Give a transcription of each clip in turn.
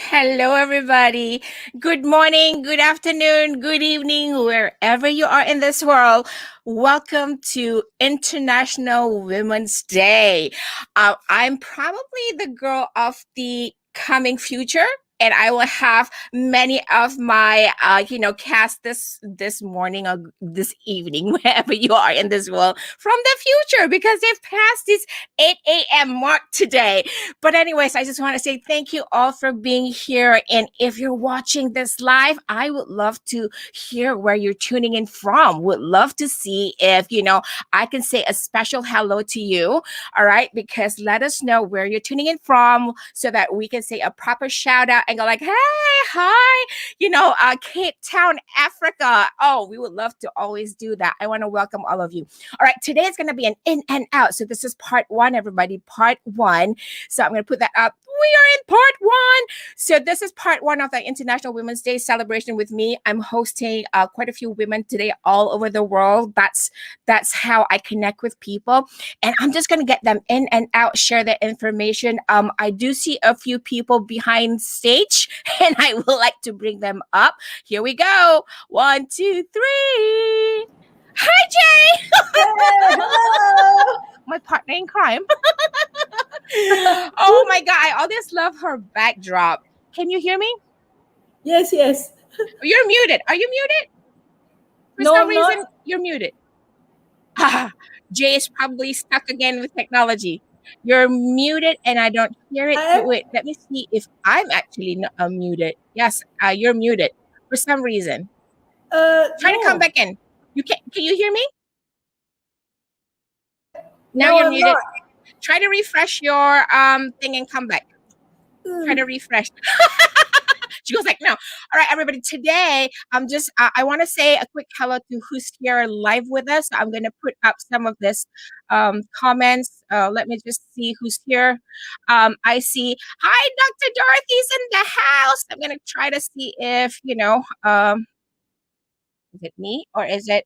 Hello, everybody. Good morning, good afternoon, good evening, wherever you are in this world. Welcome to International Women's Day. I'm probably the girl of the coming future. And I will have many of my, cast this morning or this evening, wherever you are in this world, from the future because they've passed this 8 a.m. mark today. But anyways, I just want to say thank you all for being here. And if you're watching this live, I would love to hear where you're tuning in from. Would love to see if, I can say a special hello to you. All right. Because let us know where you're tuning in from so that we can say a proper shout out and go like, hey, hi, Cape Town, Africa. Oh, we would love to always do that. I want to welcome all of you. All right. Today is going to be an in and out. So this is part one, everybody. Part one. So I'm going to put that up. We are in part one. So this is part one of the International Women's Day celebration with me. I'm hosting quite a few women today all over the world. That's how I connect with people. And I'm just going to get them in and out, share their information. I do see a few people behind stage and I would like to bring them up. Here we go. 1, 2, 3. Hi, Jay. Hello. My partner in crime. Oh my God. I always love her backdrop. Can you hear me? Yes, yes. You're muted. Are you muted? For No, some I'm not. reason, you're muted. Jay is probably stuck again with technology. You're muted and I don't hear it. I But am. wait, let me see if I'm actually not muted. Yes, you're muted for some reason. Try to come No. back in. Can you hear me? Now No, you're I'm muted. not. Try to refresh your thing and come back. Try to refresh. She goes like, no. All right, everybody. Today, I'm just, I want to say a quick hello to who's here live with us. I'm going to put up some of this comments. Let me just see who's here. I see, hi, Dr. Dorothy's in the house. I'm going to try to see if, is it me or is it,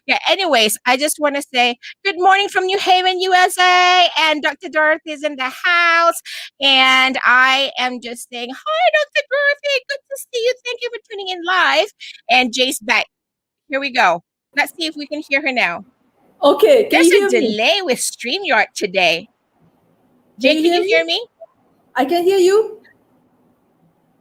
yeah, anyways, I just want to say good morning from New Haven, USA. And Dr. Dorothy is in the house. And I am just saying, hi, Dr. Dorothy. Good to see you. Thank you for tuning in live. And Jay's back. Here we go. Let's see if we can hear her now. Okay, can There's you a hear me? delay with StreamYard today. Can Jay, you can hear you hear me? me? I can hear you.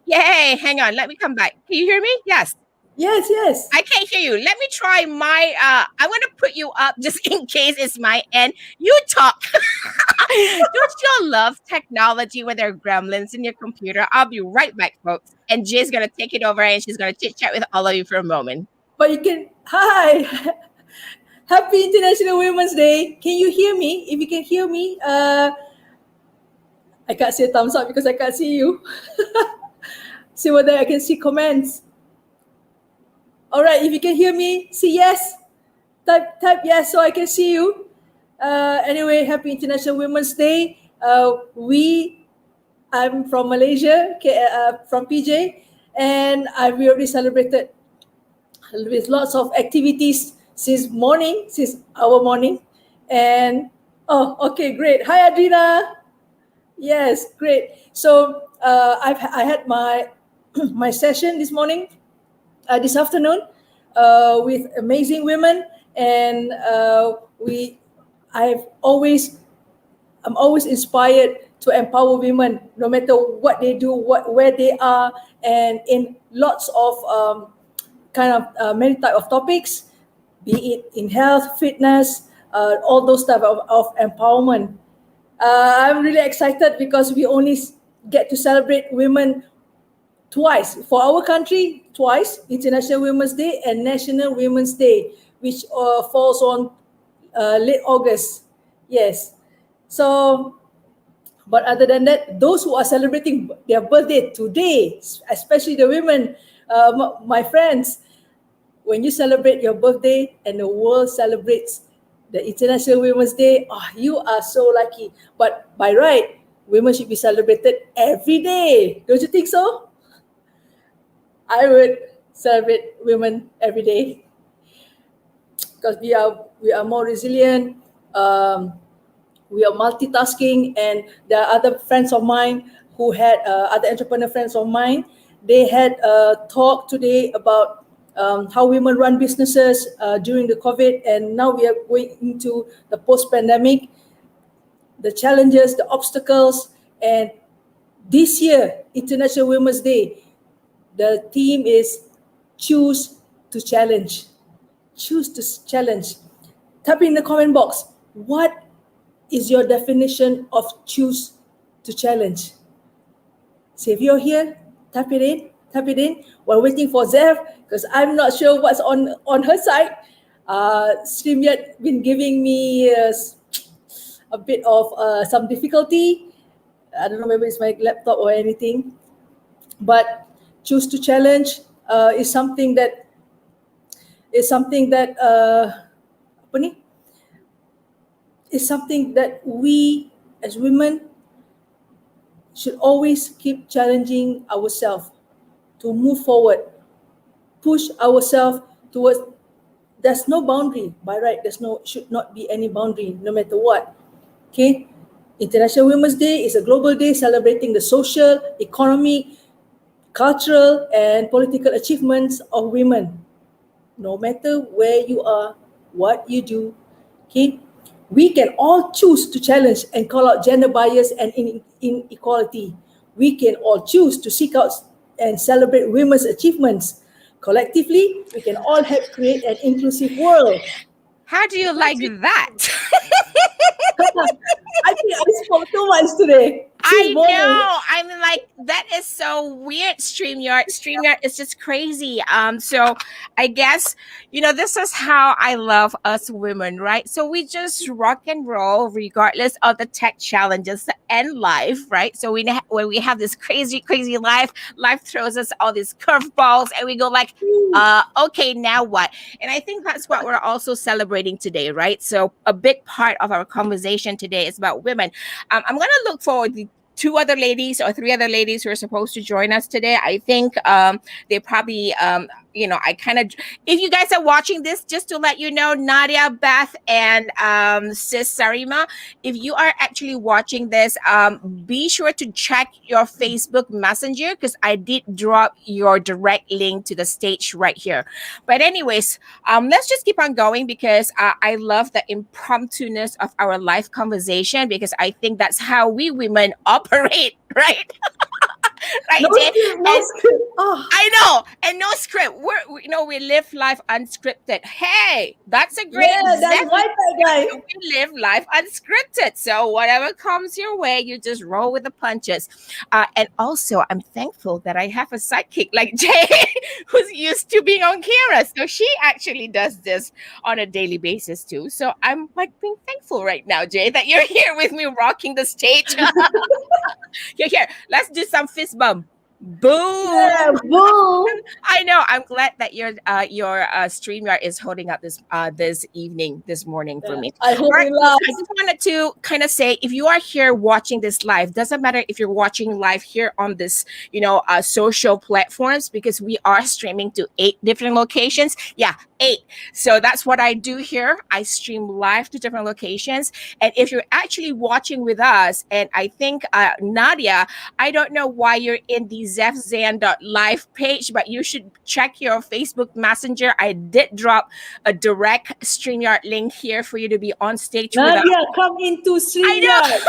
Yay. Hang on. Let me come back. Can you hear me? Yes. Yes, yes. I can't hear you. Let me try my I want to put you up just in case it's my end. You talk. Don't you all love technology when there are gremlins in your computer? I'll be right back, folks. And Jay's gonna take it over and she's gonna chit chat with all of you for a moment. But you can. Hi. Happy International Women's Day. Can you hear me? If you can hear me, I can't say thumbs up because I can't see you. See whether I can see comments. All right, if you can hear me, say yes. Type yes so I can see you. Anyway, happy International Women's Day. I'm from Malaysia, from PJ, and we already celebrated with lots of activities since our morning. And oh, okay, great. Hi, Adrina. Yes, great. So I had my my session this morning, this afternoon, with amazing women, and I've always I'm always inspired to empower women, no matter what they do, where they are, and in lots of many type of topics, be it in health, fitness, all those type of empowerment. I'm really excited because we only get to celebrate women twice for our country, twice International Women's Day and National Women's Day, which falls on late August. Yes. So, but other than that, those who are celebrating their birthday today, especially the women, my friends, when you celebrate your birthday and the world celebrates the International Women's Day, oh, you are so lucky. But by right, women should be celebrated every day. Don't you think so? I would celebrate women every day because we are more resilient. We are multitasking, and there are other friends of mine who had other entrepreneur friends of mine. They had a talk today about how women run businesses during the COVID, and now we are going into the post-pandemic, the challenges, the obstacles, and this year, International Women's Day, the theme is choose to challenge. Choose to challenge. Type in the comment box, what is your definition of choose to challenge? So if you're here, type it in, type it in. While waiting for Zev, because I'm not sure what's on her side. StreamYard been giving me a bit of some difficulty. I don't know, maybe it's my laptop or anything. But choose to challenge is something that apa ni? Is something that we as women should always keep challenging ourselves to move forward, push ourselves towards. There's no boundary by right. Should not be any boundary, no matter what. Okay, International Women's Day is a global day celebrating the social, economic, cultural, and political achievements of women. No matter where you are, what you do, okay, we can all choose to challenge and call out gender bias and inequality. We can all choose to seek out and celebrate women's achievements. Collectively, we can all help create an inclusive world. How do you like that? I think I spoke too much today. I know. I mean, like, that is so weird, StreamYard. StreamYard is just crazy. So I guess, this is how I love us women, right? So we just rock and roll regardless of the tech challenges and life, right? So when we have this crazy, crazy life throws us all these curveballs and we go like, okay, now what? And I think that's what we're also celebrating today, right? So a big part of our conversation today is about women. I'm going to look forward to 2 other ladies or 3 other ladies who are supposed to join us today. I think they probably, I kind of, if you guys are watching this, just to let you know, Nadia, Beth, and Sis Sarima, if you are actually watching this, be sure to check your Facebook Messenger because I did drop your direct link to the stage right here. But anyways, let's just keep on going because I love the impromptu-ness of our live conversation because I think that's how we women operate, right? Right, no script. Oh. I know, and no script. We live life unscripted. Hey, that's a great example. That's right, guy. We live life unscripted. So whatever comes your way, you just roll with the punches. And also, I'm thankful that I have a sidekick like Jay, who's used to being on camera. So she actually does this on a daily basis too. So I'm like being thankful right now, Jay, that you're here with me rocking the stage. Here, let's do some fist bump. Boom! Yeah, boom! I know. I'm glad that your StreamYard is holding up this morning for me. I hope you love. I just wanted to kind of say, if you are here watching this live, doesn't matter if you're watching live here on this, social platforms, because we are streaming to 8 different locations. Yeah, 8. So that's what I do here. I stream live to different locations. And if you're actually watching with us, and I think Nadia, I don't know why you're in the ZefZan.live page, but you should check your Facebook Messenger. I did drop a direct StreamYard link here for you to be on stage with us. Nadia, come into StreamYard.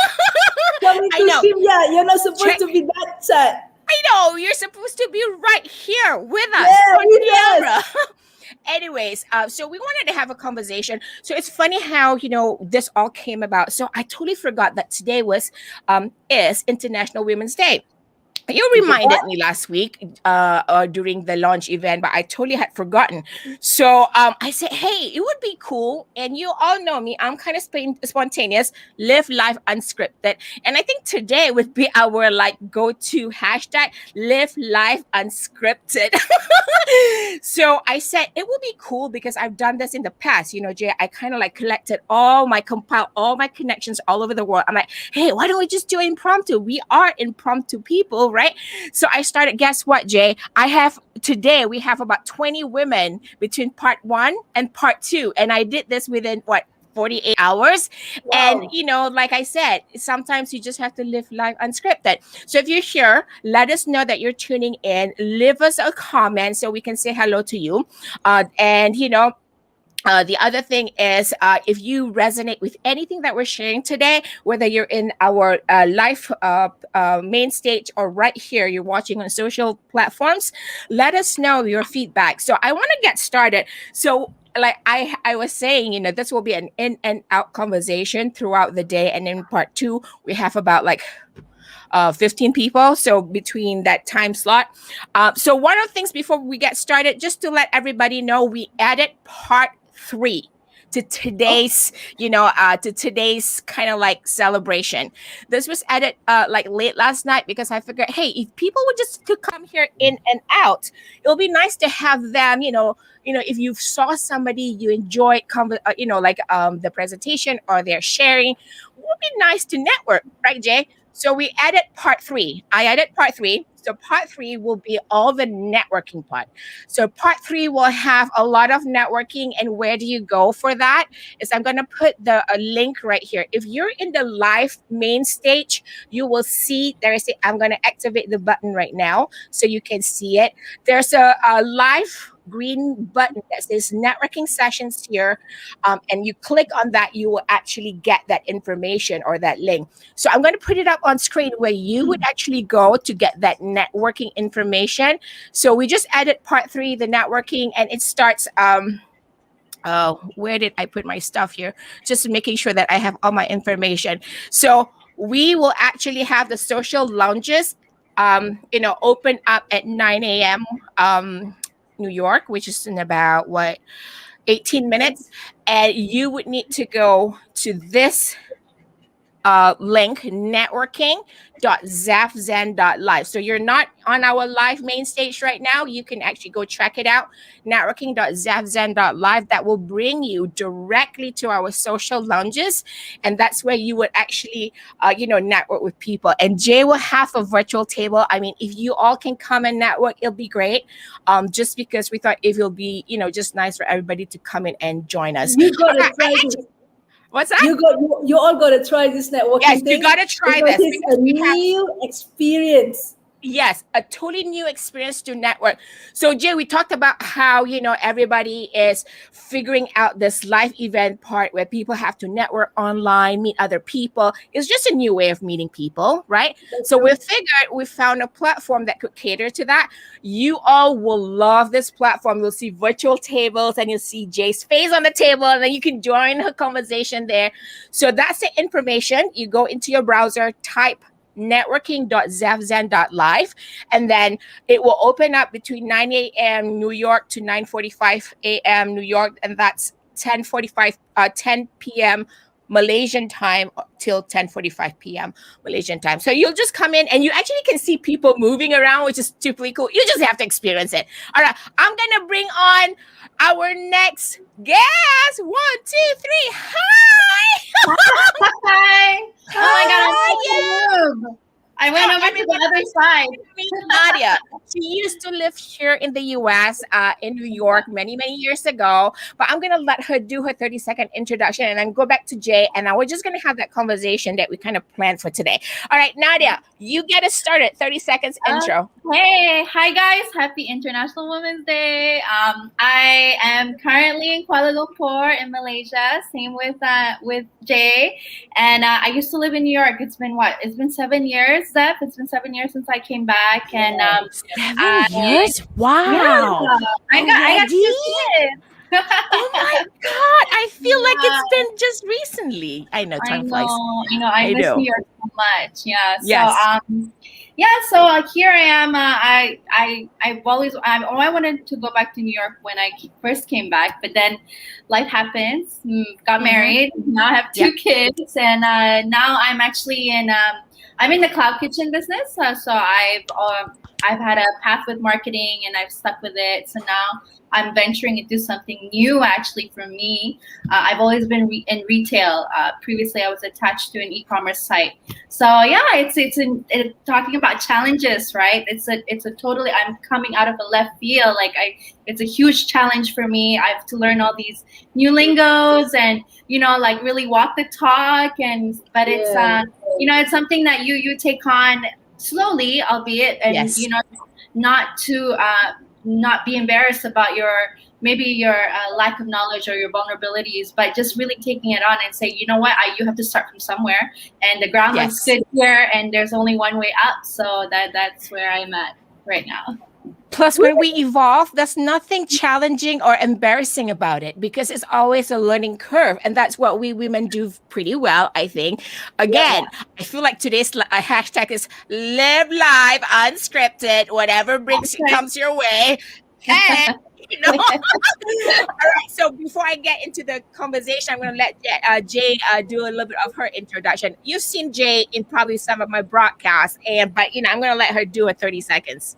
Come into StreamYard. You're not supposed to be that sad. I know. You're supposed to be right here with us. Yeah, with us. Anyways, so we wanted to have a conversation. So it's funny how, this all came about. So I totally forgot that today is International Women's Day. You reminded me last week during the launch event, but I totally had forgotten. So I said, hey, it would be cool. And you all know me. I'm kind of spontaneous, live life unscripted. And I think today would be our go-to hashtag, live life unscripted. So I said it would be cool because I've done this in the past. Jay, I kind of compiled all my connections all over the world. I'm like, hey, why don't we just do impromptu? We are impromptu people, right? So I started, guess what, Jay? Today we have about 20 women between part 1 and part 2. And I did this within 48 hours. And, Wow. like I said, sometimes you just have to live life unscripted. So if you're here, let us know that you're tuning in. Leave us a comment so we can say hello to you. And, the other thing is, if you resonate with anything that we're sharing today, whether you're in our live main stage or right here, you're watching on social platforms, let us know your feedback. So I want to get started. So, like I was saying, this will be an in and out conversation throughout the day. And in part two, we have about like 15 people. So between that time slot. So one of the things before we get started, just to let everybody know, we added part 3 to today's, to today's kind of like celebration. This was added like late last night because I figured, hey, if people would just could come here in and out, it'll be nice to have them, if you saw somebody you enjoyed, the presentation or their sharing, it would be nice to network, right, Jay? So we added part 3. I added part 3. So part 3 will be all the networking part. So part 3 will have a lot of networking. And where do you go for that? Is I'm going to put a link right here. If you're in the live main stage, you will see I'm going to activate the button right now so you can see it. There's a live green button that says networking sessions here. And you click on that, you will actually get that information or that link. So I'm going to put it up on screen where you would actually go to get that networking information. So we just added part 3, the networking, and it starts. Where did I put my stuff here? Just making sure that I have all my information. So we will actually have the social lounges, open up at 9 a.m. New York, which is in about 18 minutes. And you would need to go to this link, networking.zafzen.live. So you're not on our live main stage right now. You can actually go check it out, networking.zafzen.live. That will bring you directly to our social lounges. And that's where you would actually, network with people. And Jay will have a virtual table. I mean, if you all can come and network, it'll be great. Just because we thought it will be, just nice for everybody to come in and join us. You gotta try this. What's that? You all gotta try this networking yes, thing. you gotta try because this. It's a new experience. Yes, a totally new experience to network. So Jay, we talked about how, everybody is figuring out this live event part where people have to network online, meet other people. It's just a new way of meeting people, right? So we figured we found a platform that could cater to that. You all will love this platform. You'll see virtual tables and you'll see Jay's face on the table, and then you can join her conversation there. So that's the information. You go into your browser, type networking.zafzen.live, and then it will open up between 9 a.m. New York to 9:45 a.m. New York, and that's 10 p.m. Malaysian time till 10:45 p.m. Malaysian time. So you'll just come in and you actually can see people moving around, which is super cool. You just have to experience it. All right, I'm gonna bring on our next guest. 1, 2, 3. Hi. Hi. Oh my God. I went over to the other side. Nadia. She used to live here in the U.S., in New York, many, many years ago. But I'm going to let her do her 30-second introduction and then go back to Jay. And we're just going to have that conversation that we kind of planned for today. All right, Nadia, you get us started. 30 seconds intro. Hey. Hi, guys. Happy International Women's Day. I am currently in Kuala Lumpur in Malaysia. Same with Jay. And I used to live in New York. It's been 7 years. Zeph. It's been 7 years since I came back, and 7 years. Wow! Yeah, I got 2 kids. Oh my God! I feel like it's been just recently. I know time flies. I miss New York so much. Yeah. So yes. So here I am. I wanted to go back to New York when I first came back, but then life happens. Got married. Now I have 2 kids, and now I'm actually in I'm in the cloud kitchen business, so I've had a path with marketing and I've stuck with it. So now I'm venturing into something new. Actually, for me, I've always been in retail. Previously, I was attached to an e-commerce site. So yeah, it's talking about challenges, right? It's a totally. I'm coming out of a left field. It's a huge challenge for me. I have to learn all these new lingos and like really walk the talk. But it's it's something that you take on slowly, albeit, and Yes. not to not be embarrassed about your lack of knowledge or your vulnerabilities, but just really taking it on and say, you know what, you have to start from somewhere, and the ground looks good here, and there's only one way up. So that's where I'm at right now. Plus, when we evolve, there's nothing challenging or embarrassing about it because it's always a learning curve. And that's what we women do pretty well, I think. Again, I feel like today's hashtag is live live, unscripted, whatever comes your way. Hey, All right. So before I get into the conversation, I'm going to let Jay do a little bit of her introduction. You've seen Jay in probably some of my broadcasts, but I'm going to let her do it 30 seconds.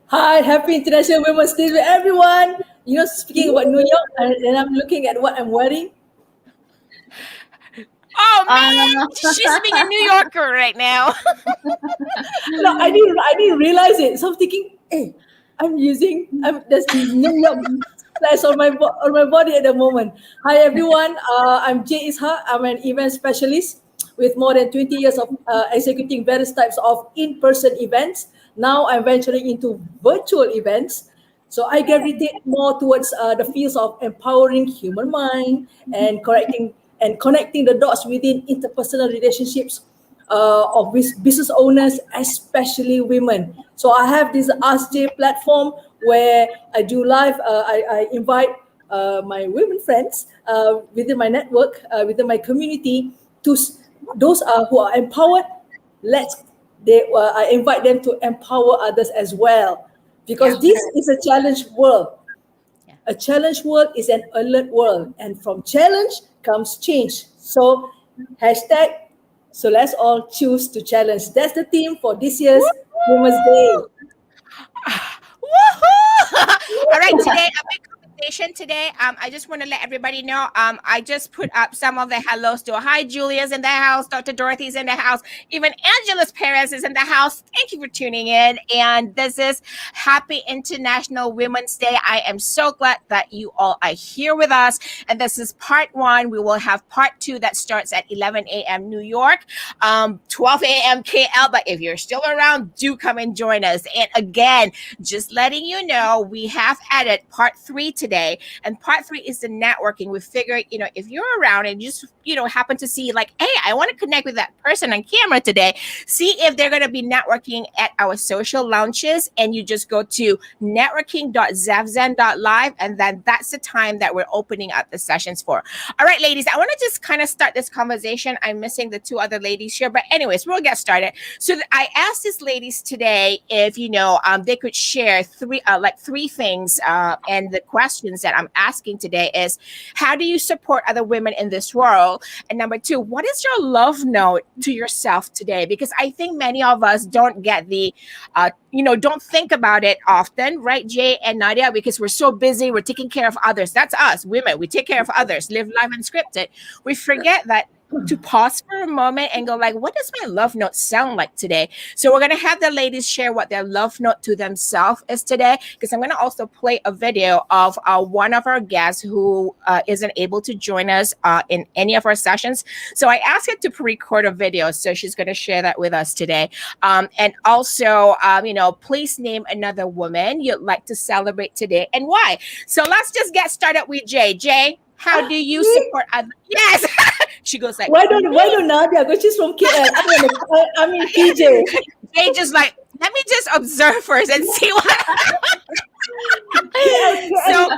Hi, happy International Women's Day to everyone. Speaking about New York, and I'm looking at what I'm wearing. Oh man, she's being a New Yorker right now. No, I didn't realize it. So I'm thinking, hey, there's New York flash on my body at the moment. Hi everyone, I'm Jay Ishak. I'm an event specialist with more than 20 years of executing various types of in-person events. Now I'm venturing into virtual events. So I gravitate more towards the fields of empowering human mind and connecting the dots within interpersonal relationships of business owners, especially women. So I have this Ask Jay platform where I do live. I invite my women friends within my network, within my community, to those who are empowered. I invite them to empower others as well, because this is a challenged world. A challenged world is an alert world, and from challenge comes change. So hashtag, so let's all choose to challenge. That's the theme for this year's Women's Day. All right, today a big conversation today. I just want to let everybody know. I just put up some of the hellos to hi, Julia's in the house, Dr. Dorothy's in the house, even Angela's parents is in the house. Thank you for tuning in. And this is Happy International Women's Day. I am so glad that you all are here with us. And this is part 1. We will have part 2 that starts at 11 a.m. New York, 12 a.m. KL. But if you're still around, do come and join us. And again, just letting you know, we have added part 3 today, and part 3 is the networking. We figured, if you're around and you just, happen to see like, hey, I want to connect with that person on camera today, see if they're going to be networking at our social launches, and you just go to networking.zavzen.live, and then that's the time that we're opening up the sessions for. All right, ladies, I want to just kind of start this conversation. I'm missing the 2 other ladies here, but anyways, we'll get started. So I asked these ladies today if, they could share 3 things, and the questions that I'm asking today is, how do you support other women in this world? And number 2, what is your love note to yourself today? Because I think many of us don't get don't think about it often, right, Jay and Nadia? Because we're so busy, we're taking care of others. That's us, women. We take care of others, live life unscripted. We forget that to pause for a moment and go like, what does my love note sound like today? So we're going to have the ladies share what their love note to themselves is today, because I'm going to also play a video of one of our guests who isn't able to join us in any of our sessions. So I asked her to pre-record a video, so she's going to share that with us today. And also, please name another woman you'd like to celebrate today and why. So let's just get started with Jay. Jay, how do you support others? Yes. She goes like, why don't Nadia? Because she's from KL. I'm in PJ. Jay just like, let me just observe first and see what. So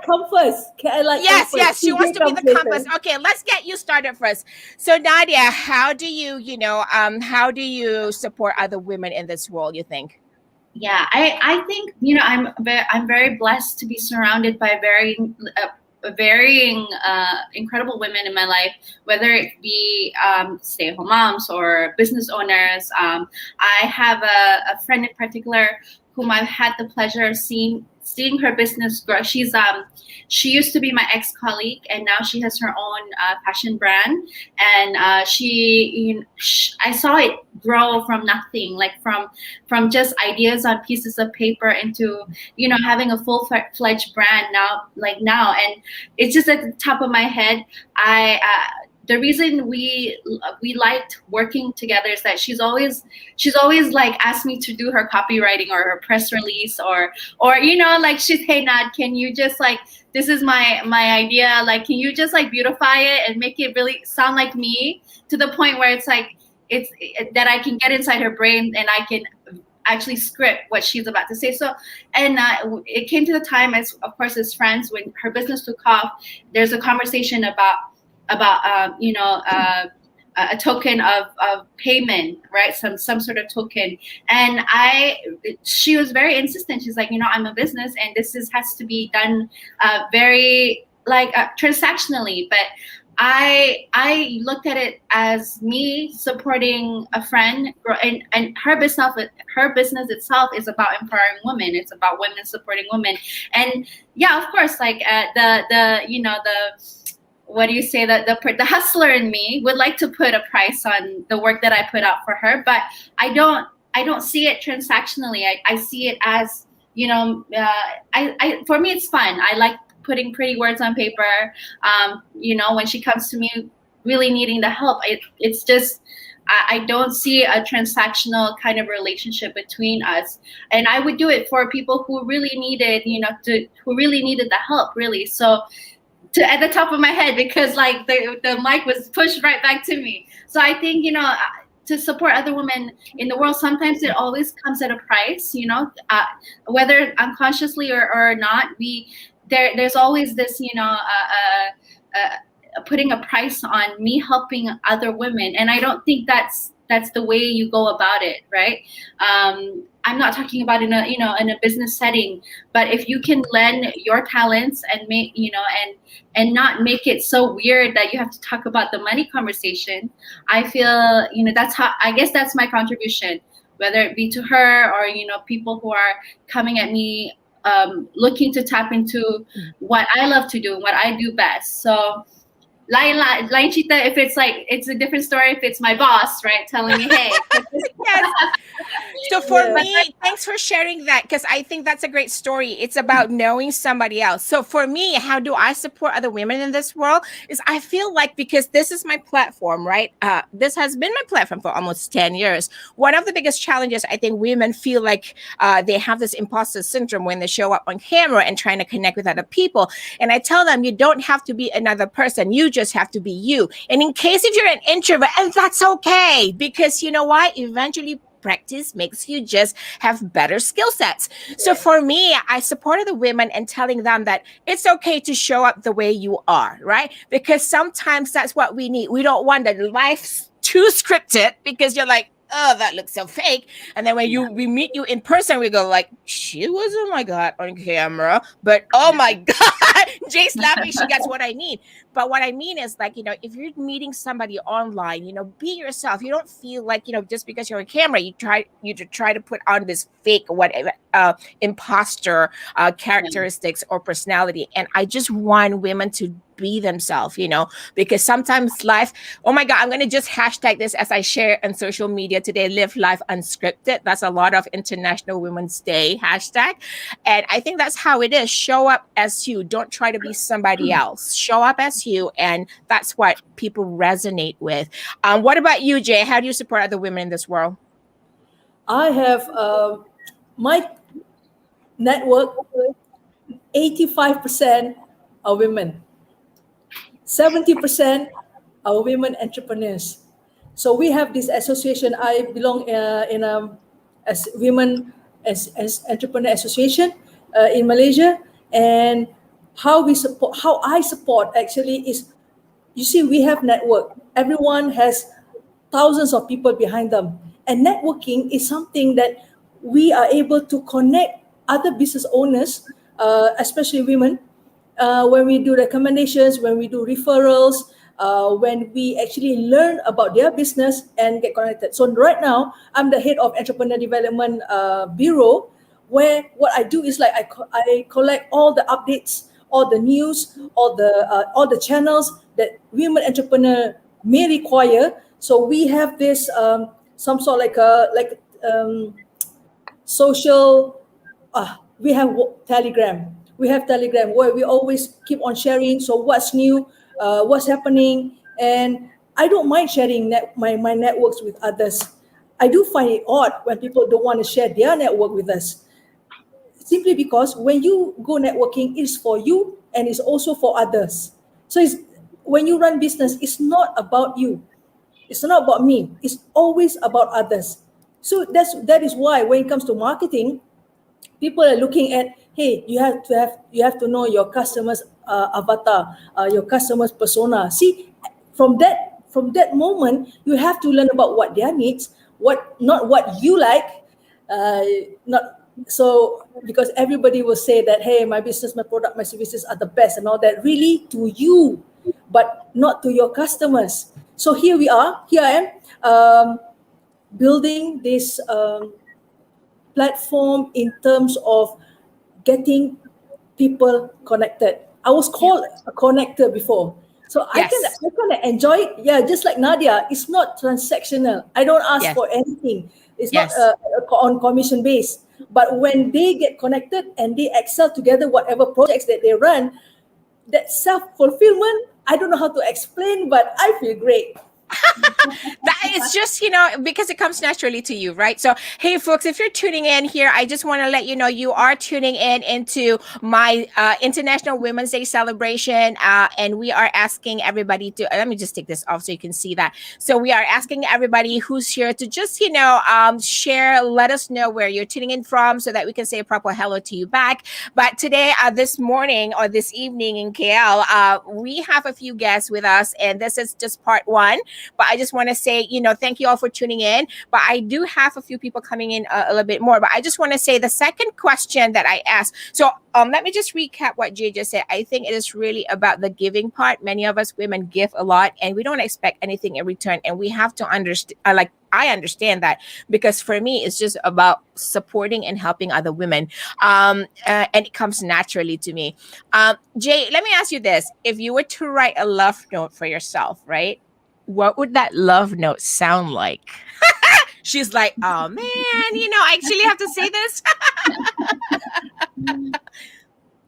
come first. Yes, she wants to be the compass. Okay, let's get you started first. So Nadia, how do you support other women in this world, you think? Yeah, I think I'm very blessed to be surrounded by very varying incredible women in my life, whether it be stay-at-home moms or business owners. I have a friend in particular whom I've had the pleasure of seeing her business grow. She used to be my ex-colleague, and now she has her own fashion brand. And I saw it grow from nothing, like from just ideas on pieces of paper into having a full-fledged brand now. And it's just at the top of my head. The reason we liked working together is that she's always like asked me to do her copywriting or her press release or like she's, hey Nad, can you just like, this is my idea, like can you just like beautify it and make it really sound like me, to the point where it's like that I can get inside her brain and I can actually script what she's about to say. So, and it came to the time, as of course as friends, when her business took off, there's a conversation about a token of payment, right? Some sort of token. And she was very insistent. She's like, I'm a business and this has to be done very like transactionally. But I looked at it as me supporting a friend, and her business itself is about empowering women. It's about women supporting women. And yeah, of course, like what do you say, the hustler in me would like to put a price on the work that I put out for her, but I don't see it transactionally. I see it as, for me it's fun. I like putting pretty words on paper. When she comes to me really needing the help, it's just, I don't see a transactional kind of relationship between us. And I would do it for people who really needed, who really needed the help, really. So at the top of my head, because like the mic was pushed right back to me. So I think, to support other women in the world, sometimes it always comes at a price, whether unconsciously or not. There's always this, putting a price on me helping other women. And I don't think that's the way you go about it, right? I'm not talking about in a business setting, but if you can lend your talents and make, and not make it so weird that you have to talk about the money conversation, I feel, I guess that's my contribution, whether it be to her or, people who are coming at me, looking to tap into what I love to do and what I do best. So lain Chita, if it's like, it's a different story if it's my boss, right, telling me, hey. Yes. So for me, thanks for sharing that, because I think that's a great story. It's about knowing somebody else. So for me, how do I support other women in this world is I feel like, because this is my platform, right? This has been my platform for almost 10 years. One of the biggest challenges, I think women feel like they have this imposter syndrome when they show up on camera and trying to connect with other people. And I tell them, you don't have to be another person. You just have to be you. And in case if you're an introvert, and that's okay, because you know what? Eventually practice makes you just have better skill sets. So for me, I supported the women and telling them that it's okay to show up the way you are, right? Because sometimes that's what we need. We don't want that life's too scripted, because you're like, oh, that looks so fake. And then when we meet you in person, we go like, she wasn't like that on camera, but oh my God, Jay's laughing. She gets what I mean. But what I mean is like, if you're meeting somebody online, be yourself. You don't feel like, just because you're on camera, you try to put on this fake, whatever, imposter characteristics or personality. And I just want women to be themselves, because sometimes life, oh my God, I'm going to just hashtag this as I share on social media today, live life unscripted. That's a lot of International Women's Day hashtag. And I think that's how it is. Show up as you. Don't try to be somebody else. Show up as you. And that's what people resonate with. What about you, Jay? How do you support other women in this world? I have my network, 85% are women. 70% are women entrepreneurs. So we have this association. I belong as women as entrepreneur association in Malaysia. And how I support actually is, you see, we have network. Everyone has thousands of people behind them. And networking is something that we are able to connect other business owners, especially women, when we do recommendations, when we do referrals, when we actually learn about their business and get connected. So right now, I'm the head of Entrepreneur Development Bureau, where what I do is like I collect all the updates, all the news, all the channels that women entrepreneur may require. So we have this some sort social. We have Telegram. We have Telegram where we always keep on sharing. So what's new, what's happening, and I don't mind sharing my networks with others. I do find it odd when people don't want to share their network with us, simply because when you go networking, it's for you and it's also for others. So when you run business, it's not about you. It's not about me. It's always about others. So that is why when it comes to marketing, people are looking at, hey, you have to know your customers avatar, your customers persona. See, from that moment, you have to learn about what their needs, not what you like, not so, because everybody will say that, hey, my business, my product, my services are the best and all that, really to you, but not to your customers. So here I am, building this platform in terms of getting people connected. I was called a connector before. So I kind of enjoy it. Yeah, just like Nadia, it's not transactional. I don't ask for anything. It's not on commission base. But when they get connected and they excel together, whatever projects that they run, that self-fulfillment, I don't know how to explain, but I feel great. That is just, because it comes naturally to you, right? So, hey, folks, if you're tuning in here, I just want to let you know you are tuning into my International Women's Day celebration. And we are asking everybody to, let me just take this off so you can see that. So we are asking everybody who's here to just, share, let us know where you're tuning in from so that we can say a proper hello to you back. But today, this morning or this evening in KL, we have a few guests with us, and this is just part one. But I just want to say, thank you all for tuning in. But I do have a few people coming in a little bit more. But I just want to say the second question that I asked. So let me just recap what Jay just said. I think it is really about the giving part. Many of us women give a lot and we don't expect anything in return. And we have to understand, I understand that, because for me, it's just about supporting and helping other women. And it comes naturally to me. Jay, let me ask you this. If you were to write a love note for yourself, right? What would that love note sound like? She's like, oh man, I actually have to say this.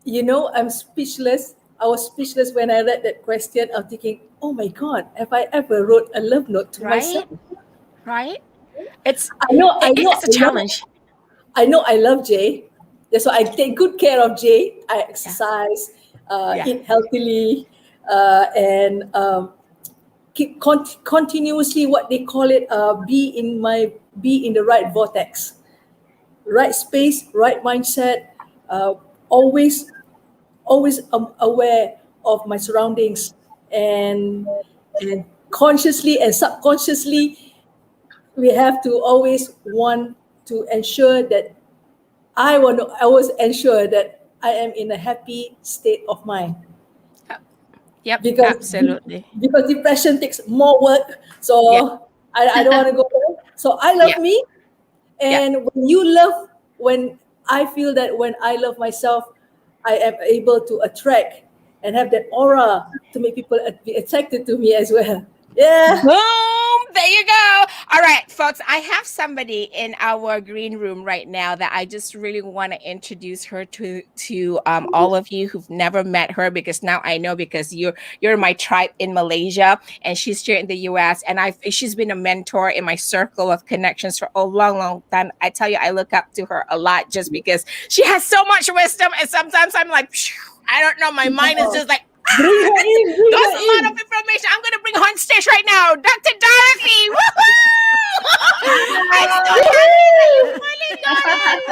I'm speechless. I was speechless when I read that question. I'm thinking, oh my God, have I ever wrote a love note to myself? Right? It's a challenge. I know I love Jay. That's why I take good care of Jay. I exercise, eat healthily, and keep continuously, what they call it, be in the right vortex, right space, right mindset, always aware of my surroundings, and consciously and subconsciously, we have to always want to ensure that I always ensure that I am in a happy state of mind. Yep, absolutely. Because depression takes more work. So I don't want to go there. So I love me. And when I feel that when I love myself, I am able to attract and have that aura to make people be attracted to me as well. Yeah. Boom! There you go. All right, folks. I have somebody in our green room right now that I just really want to introduce her to all of you who've never met her, because now I know, because you're my tribe in Malaysia and she's here in the US, and she's been a mentor in my circle of connections for a long time. I tell you, I look up to her a lot just because she has so much wisdom, and sometimes I'm like, I don't know, my mind is just like, Bring her in. That's a lot of information. I'm going to bring her on stage right now. Dr. Dorothy. Woohoo! I'm so happy that you finally got it.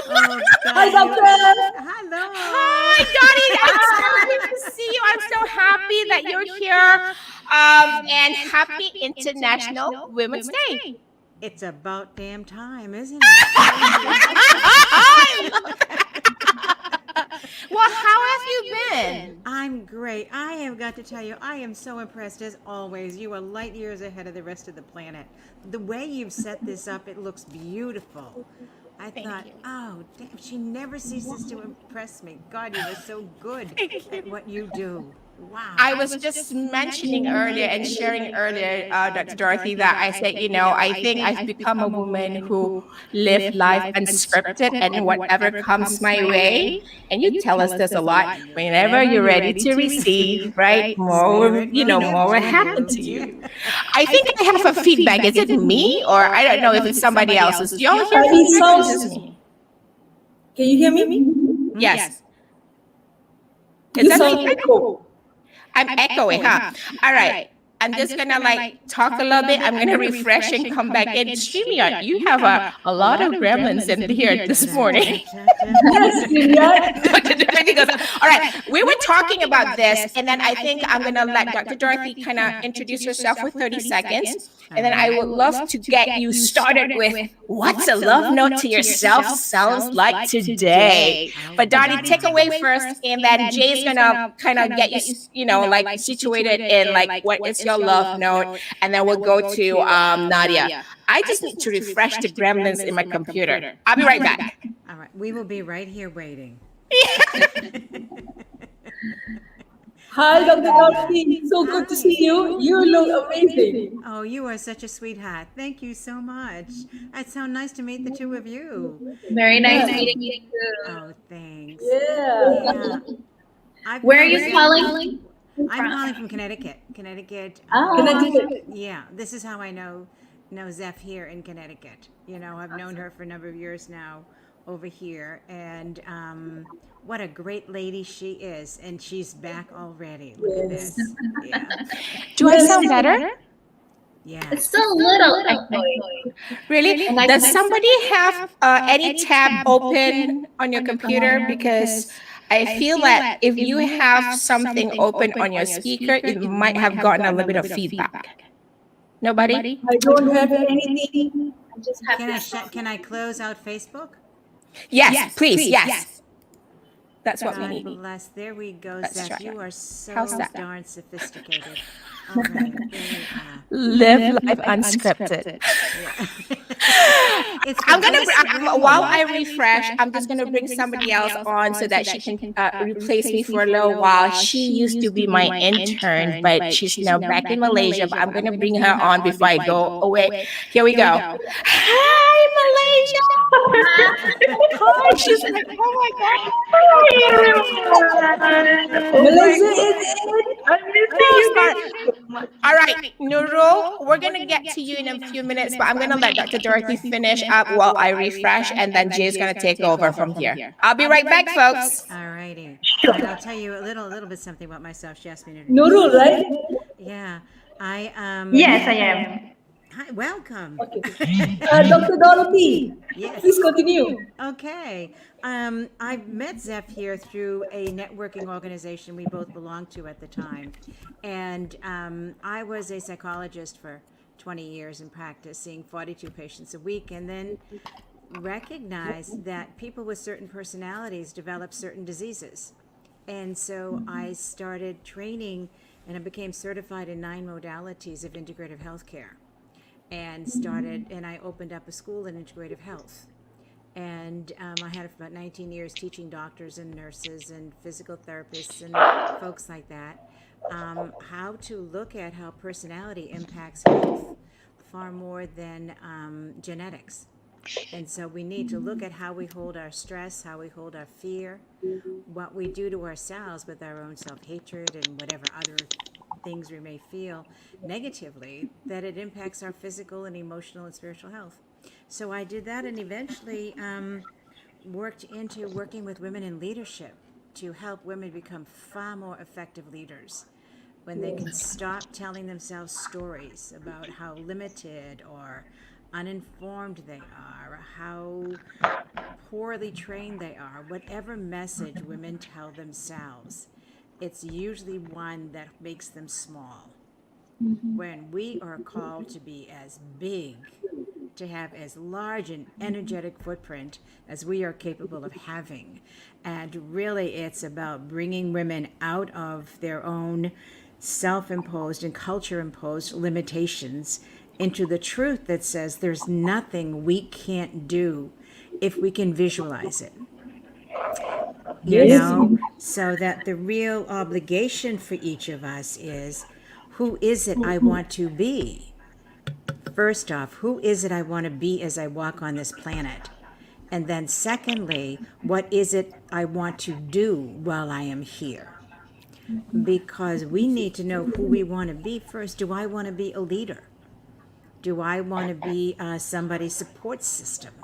Woohoo! Hi, Doctor. Hello. Hi, Dottie. I'm so happy to see you. I'm so happy that you're here. And happy International Women's Day. It's about damn time, isn't it? I love that. Well, how have you been? I'm great. I have got to tell you, I am so impressed as always. You are light years ahead of the rest of the planet. The way you've set this up, it looks beautiful. I Thank thought, you. oh, damn, she never ceases to impress me. God, you are so good at what you do. Wow. I was just mentioning earlier and sharing earlier, Dr. Dorothy, that I said, I think I've become a woman who live life unscripted and whatever comes my way. And you tell us this a lot. Whenever you're ready to receive, right? More, Spirit will give more will to happen you. to you. I think I have a feedback. Is it me or I don't know if it's somebody else's? Do y'all hear It feedback or is sounds. it me? Can you hear me? Yes. Is You that sound me? echo. I'm echoing, huh? All right. I'm just gonna talk a little bit. I'm gonna refresh and come back in. StreamYard, you have a lot of gremlins in here this morning. Yes, StreamYard. Dr. Dorothy goes, all right, we were talking about this, and then I think I'm gonna let Dr. Dorothy kind of introduce herself for 30 seconds. And then I would love to get you started with what's a love note to yourself sounds like today. But Dottie, take away first, and then Jay's gonna kind of get you, situated in what is your love note, and then we'll go to Nadia. I just need to refresh the gremlins in my computer. I'll be right back. All right. We will be right here waiting. Hi, Dr. Dorothy. So good to see you. You look amazing. Oh, you are such a sweetheart. Thank you so much. It's so nice to meet the two of you. Very nice Yeah. meeting you too. Oh, thanks. Yeah. Yeah. I've Where are known you Zeph- calling? I'm calling from Connecticut. Connecticut. Connecticut. Yeah, this is how I know Zeph here in Connecticut. I've known her for a number of years now over here, and what a great lady she is, and she's back already. Look at Yes. this. Yeah, Do I sound better? yeah. It's still a little echoey. Really? And I Does can- somebody have any tab open on your computer? Because I feel that if you have something open on your speaker, it might have gotten a little bit of feedback. Nobody? I don't have anything. I just have Can I this. can I close out Facebook? Yes, please. Yes. That's what we God need. bless. There we go, Let's Zeph. try. You are so How's that? darn sophisticated. All right, there you are. Live life unscripted. It's I'm the gonna best way. while I refresh, I'm just gonna bring somebody else on so that she can replace me for a little while. She used to be my intern, but she's now back in Malaysia. But I'm gonna bring her on before I go away. Here we go. Hi, Malaysia. Hi. She's like, oh my god. Malaysia is All right, Nurul, we're going to get to you in a few minutes, but I'm going to let Dr. Dorothy finish up while I refresh, and then Jay's going to take over from here. I'll be right back, folks. All righty. And I'll tell you a little bit something about myself. She asked me to. Nurul, right? Yeah, I Yes, I am. Hi, welcome. Dr. Dorothy, Yes. please continue. Okay. I met Zeph here through a networking organization we both belonged to at the time. And I was a psychologist for 20 years in practice, seeing 42 patients a week, and then recognized that people with certain personalities develop certain diseases. And so I started training and I became certified in 9 modalities of integrative healthcare. And I opened up a school in integrative health. And I had for about 19 years teaching doctors and nurses and physical therapists and folks like that how to look at how personality impacts health far more than genetics. And so we need to look at how we hold our stress, how we hold our fear, what we do to ourselves with our own self-hatred and whatever other things we may feel negatively, that it impacts our physical and emotional and spiritual health. So I did that and eventually worked into working with women in leadership to help women become far more effective leaders when they can stop telling themselves stories about how limited or uninformed they are, or how poorly trained they are, whatever message women tell themselves, it's usually one that makes them small. When we are called to be as big, to have as large an energetic footprint as we are capable of having. And really, it's about bringing women out of their own self-imposed and culture-imposed limitations into the truth that says there's nothing we can't do if we can visualize it. You know, so that the real obligation for each of us is, who is it I want to be? First off, who is it I want to be as I walk on this planet? And then secondly, what is it I want to do while I am here? Because we need to know who we want to be first. Do I want to be a leader? Do I want to be somebody's support system?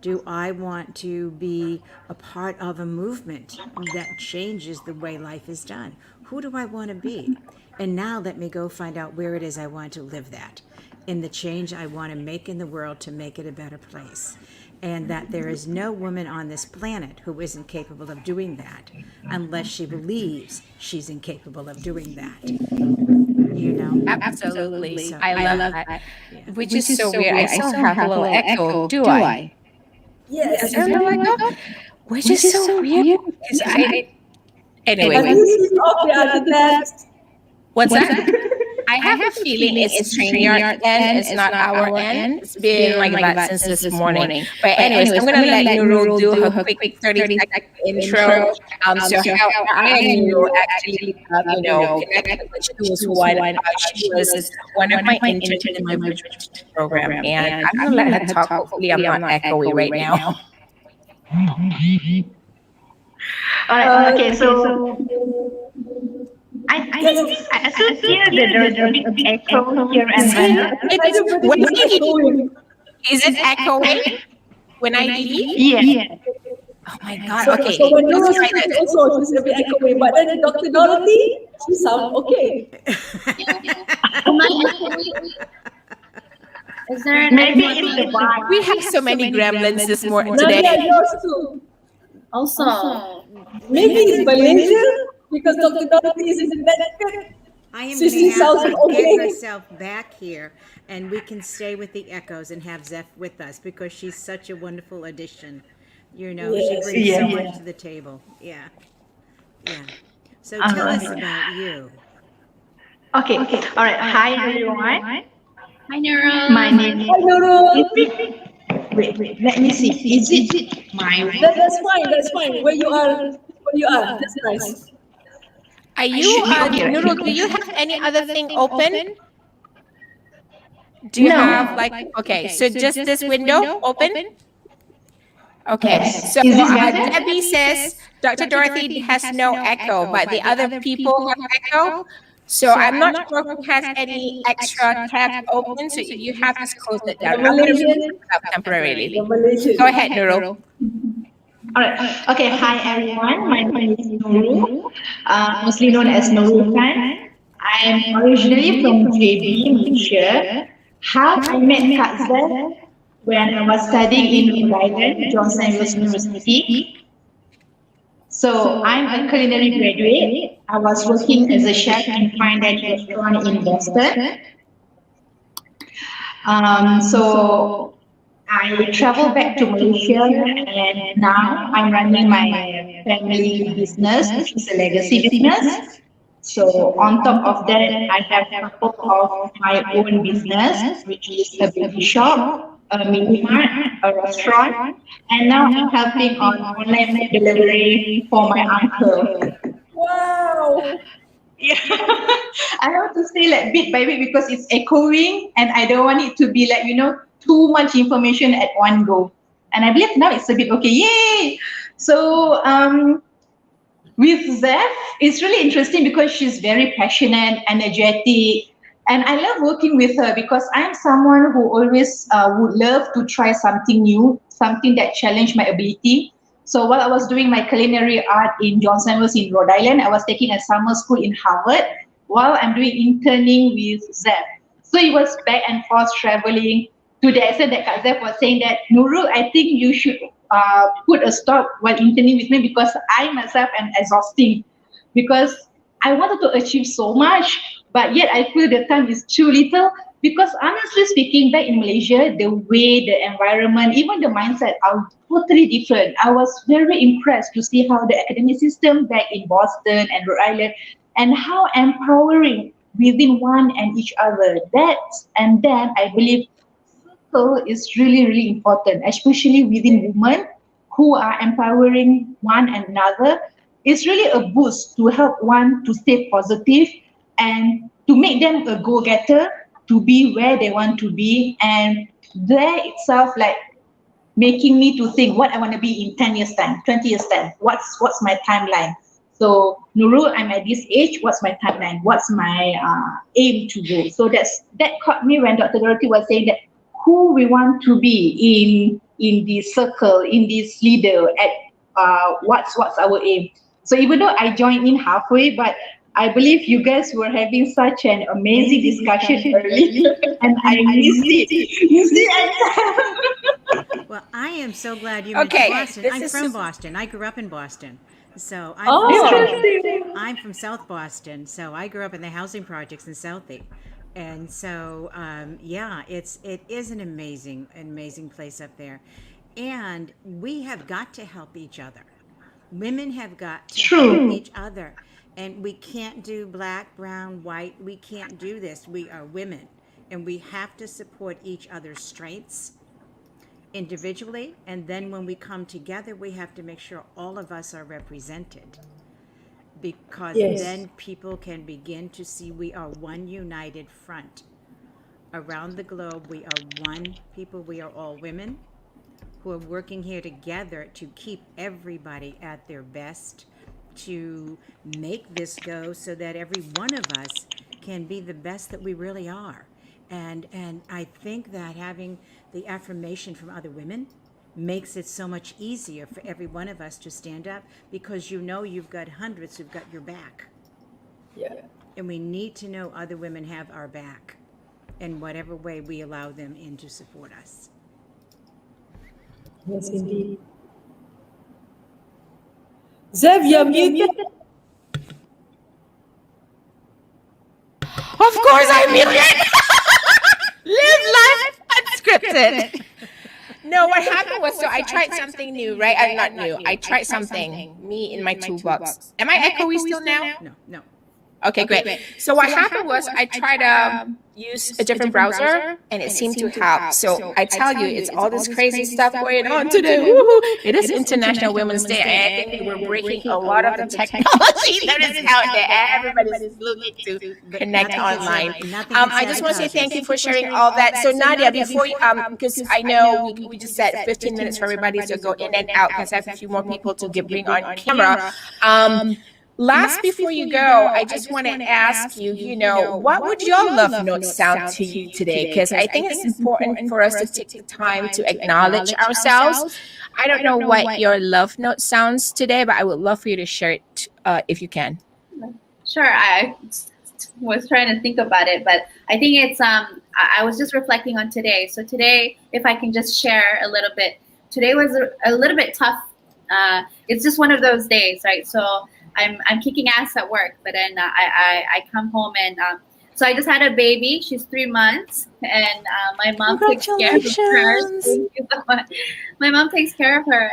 Do I want to be a part of a movement that changes the way life is done? Who do I want to be? And now let me go find out where it is I want to live that, in the change I want to make in the world to make it a better place. And that there is no woman on this planet who isn't capable of doing that unless she believes she's incapable of doing that. You know? Absolutely. So, I love that. Which is so weird. I still have a little echo. Do I? Yes. Is there a little echo? Which is so weird. Because anyway, Have you switched off the other tabs? what's that? I have a feeling it's StreamYard end. It's not our end. It's been like that since this morning. But anyways, I'm going to let Nurul do her quick 30-second intro. So how I and Nurul actually, connected with she was one. She was one of my interns in my virtual program. And I'm going to let her talk. Hopefully I'm not echoey right now. All right. Okay. So I still hear there's a big echo here and there. Is it echoing when I leave? Yeah. Oh my God. So, Okay. so when Let's Nurul try speaks that. also, she's a bit echoey. But then Dr. Dorothy, she sounds okay. Is there Maybe it's the vibe. We have so many gremlins this morning Nadia, today. yours too. also? Maybe it's Malaysia because Dr. Dorothy is in Connecticut. I am She going to sounds have to okay. get herself back here, and we can stay with the echoes and have Zeph with us because she's such a wonderful addition. You know, she Yes. brings so Yeah. much to the table. Yeah. So tell us about you. Okay. All right. Hi everyone. Hi, Nurul. My name Hi, Nurul. Wait. Let me see. Is it my? That's fine. That's fine. Where you are. That's nice. Are you, Nurul, do you have any other thing open? Do you No. have okay, so just this window open? Okay, so Is this better? Debbie says Dr. Dorothy has no echo, but the other people have echo. So I'm not sure who has any extra tab open, so you have to close it down. I'm going to put it up temporarily. The Malaysian. Go ahead, Nurul. All right. Okay. Hi everyone. My name is Nurul, mostly known as Nurul Khan. I am originally from JB, Malaysia. How I met Kak Zeth when I was studying in Rhode Island, Johnson University. So I'm a culinary graduate. I was working as a chef in fine dining restaurant in Boston. So I traveled back to Malaysia and now I'm running my family business, which is a legacy business. So on top of that, I have a couple of my own business, which is a baby shop, a mini mart, a restaurant, and now I'm helping on online delivery for my uncle. Wow. Yeah, I have to say like bit by bit because it's echoing and I don't want it to be like, too much information at one go. And I believe now it's a bit okay. Yay! So with Zeph, it's really interesting because she's very passionate, energetic, and I love working with her because I'm someone who always would love to try something new, something that challenged my ability. So while I was doing my culinary art in Johnson University in Rhode Island, I was taking a summer school in Harvard while I'm doing interning with Zeph. So it was back and forth traveling to the extent that Kak Zeph was saying that, Nurul, I think you should put a stop while interning with me because I myself am exhausting because I wanted to achieve so much, but yet I feel the time is too little because honestly speaking, back in Malaysia, the way, the environment, even the mindset are totally different. I was very impressed to see how the academic system back in Boston and Rhode Island, and how empowering within one and each other. And then I believe circle is really, really important, especially within women who are empowering one another. It's really a boost to help one to stay positive and to make them a go-getter to be where they want to be. And there itself, like making me to think what I want to be in 10 years time, 20 years time. What's my timeline? So Nurul, I'm at this age. What's my timeline? What's my aim to go? So that caught me when Dr. Dorothy was saying that who we want to be in this circle, in this leader, at what's our aim. So even though I joined in halfway, but I believe you guys were having such an amazing discussion early, and I missed it. You see, Well, I am so glad you Okay, mentioned Boston. this I'm is from super- Boston. I grew up in Boston. So interesting. I'm from South Boston. So I grew up in the housing projects in Southie. And so, yeah, it is an amazing place up there. And we have got to help each other. Women have got to help each other. And we can't do black, brown, white. We can't do this. We are women. And we have to support each other's strengths individually. And then when we come together, we have to make sure all of us are represented. Because Yes. then people can begin to see we are one united front. Around the globe, we are one people. We are all women who are working here together to keep everybody at their best, to make this go so that every one of us can be the best that we really are. And I think that having the affirmation from other women makes it so much easier for every one of us to stand up, because you know you've got hundreds who've got your back. Yeah. And we need to know other women have our back in whatever way we allow them in to support us. Yes, indeed. Zev, you're muted. Of course I'm muted. Live life unscripted. No, what happened was, so I tried something new, right? I'm not new. I tried something, me in my toolbox. Am I echoey still now? No. Okay, great. So what happened was I tried to use a different browser and it seemed to help. So I tell you, it's all this crazy stuff going on today. Woohoo! It is International Women's Day, and I think we're breaking a lot of the technology that is out there. Everybody's looking to connect online. I just want to say thank you for sharing all that. So Nadia, before you, because I know we just said 15 minutes for everybody to go in and out, because I have a few more people to bring on camera. Last, before you go, I just want to ask you, what would your love note sound to you today? Because I think it's important for us to take the time to acknowledge ourselves. I don't know what your love note sounds today, but I would love for you to share it if you can. Sure, I was trying to think about it, but I think it's I was just reflecting on today. So today, if I can just share a little bit, today was a little bit tough. It's just one of those days, right? So I'm kicking ass at work, but then I come home and so I just had a baby. She's 3 months, and my mom takes care of her. Thank you so much. My mom takes care of her,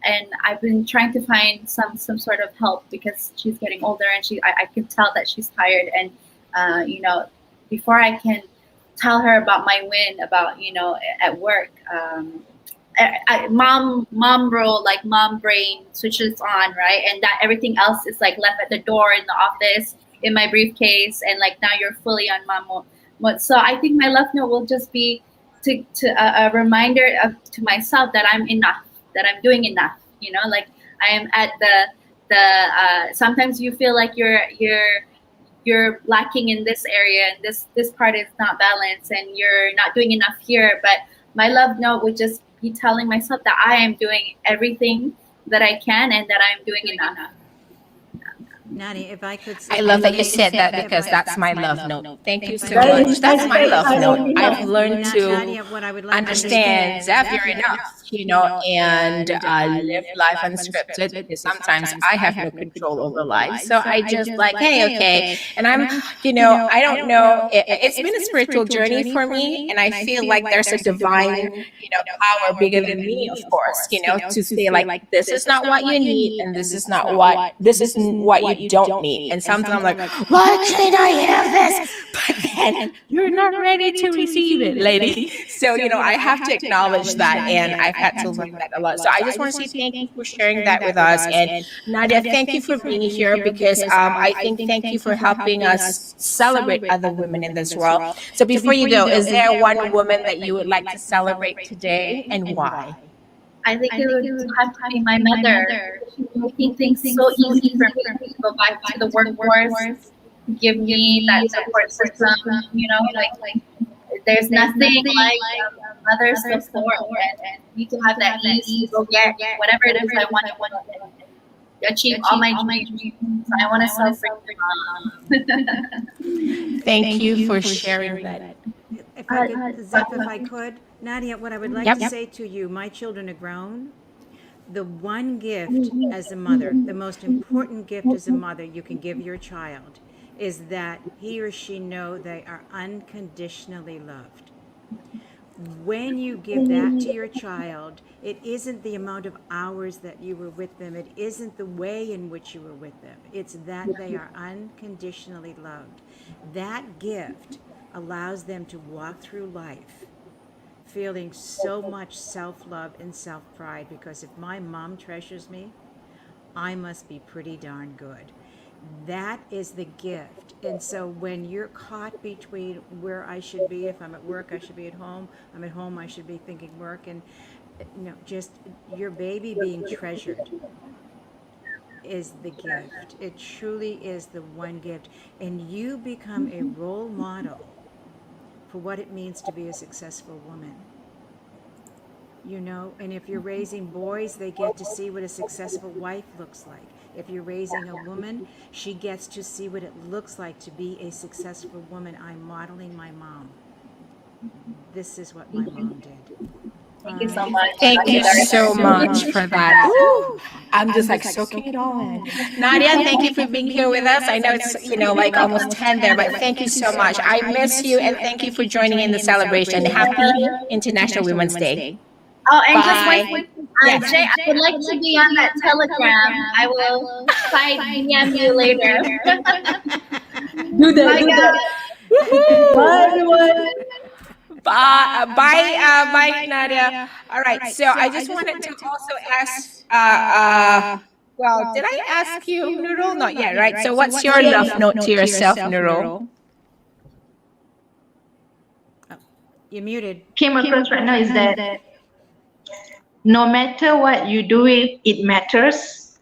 and I've been trying to find some sort of help because she's getting older, and I can tell that she's tired. And before I can tell her about my win, about at work. Mom role, like mom brain switches on, right? And that everything else is like left at the door in the office, in my briefcase, and like now you're fully on mom mode. So I think my love note will just be to a reminder to myself that I'm enough, that I'm doing enough. Like I am at the sometimes you feel like you're lacking in this area, and this part is not balanced, and you're not doing enough here. But my love note would just be telling myself that I am doing everything that I can and that I'm doing enough. Nadia, if I could say, I love that you said that because that's my love note. Thank you so Very much. That's my love inspiring. note. I've learned to Nadia, what I would like to understand Xavier enough, and live life unscripted because sometimes I have no control over life. So I just like, hey, okay. And I'm, I don't know. It's been a spiritual journey for me. And I feel like there's a divine, power bigger than me, of course, to say like, this is not what you need. And this is what you don't need. And sometimes I'm like, why can't I have this? But then you're not ready to receive it, lady. So, I have to acknowledge that. And I've had to learn that a lot. So I just want to say thank you for sharing that with us. And Nadia, thank you for being here because I think thank you for helping us celebrate other women in this world. So before you go, is there one woman that you would like to celebrate today and why? I think it would have to be my mother. She's making things so easy for me to go back to the workforce, give me that support system, like there's nothing like mother's support, and me to have that ease to go get whatever it is I want to achieve all my dreams. So I want to celebrate mom. Thank you for sharing that. If I could, Zeph, if I could, Nadia, what I would like to say to you, my children are grown. The one gift as a mother, the most important gift as a mother you can give your child is that he or she know they are unconditionally loved. When you give that to your child, it isn't the amount of hours that you were with them. It isn't the way in which you were with them. It's that they are unconditionally loved. That gift allows them to walk through life feeling so much self-love and self-pride, because if my mom treasures me, I must be pretty darn good. That is the gift. And so when you're caught between where I should be, if I'm at work, I should be at home. I'm at home, I should be thinking work. And just your baby being treasured is the gift. It truly is the one gift. And you become a role model for what it means to be a successful woman. And if you're raising boys, they get to see what a successful wife looks like. If you're raising a woman, she gets to see what it looks like to be a successful woman. I'm modeling my mom. This is what my mom did. Thank you so much. Thank you so much for that. Woo! I'm just like soaking it all in. Nadia, thank you for being here with us. I know it's, like almost 10 there, but thank you so much. I miss you and thank you for joining in the celebration. Happy International Women's Day. Oh, and Bye. just Jay, I would like to be on that Telegram. I will DM you later. Do that. Bye, everyone. Bye, Nadia. All right, so I just wanted to also ask, did I ask you, Nurul? Not yet, right? So what's your love note to yourself, Nurul? You're muted. Came across right now is that no matter what you do, it matters.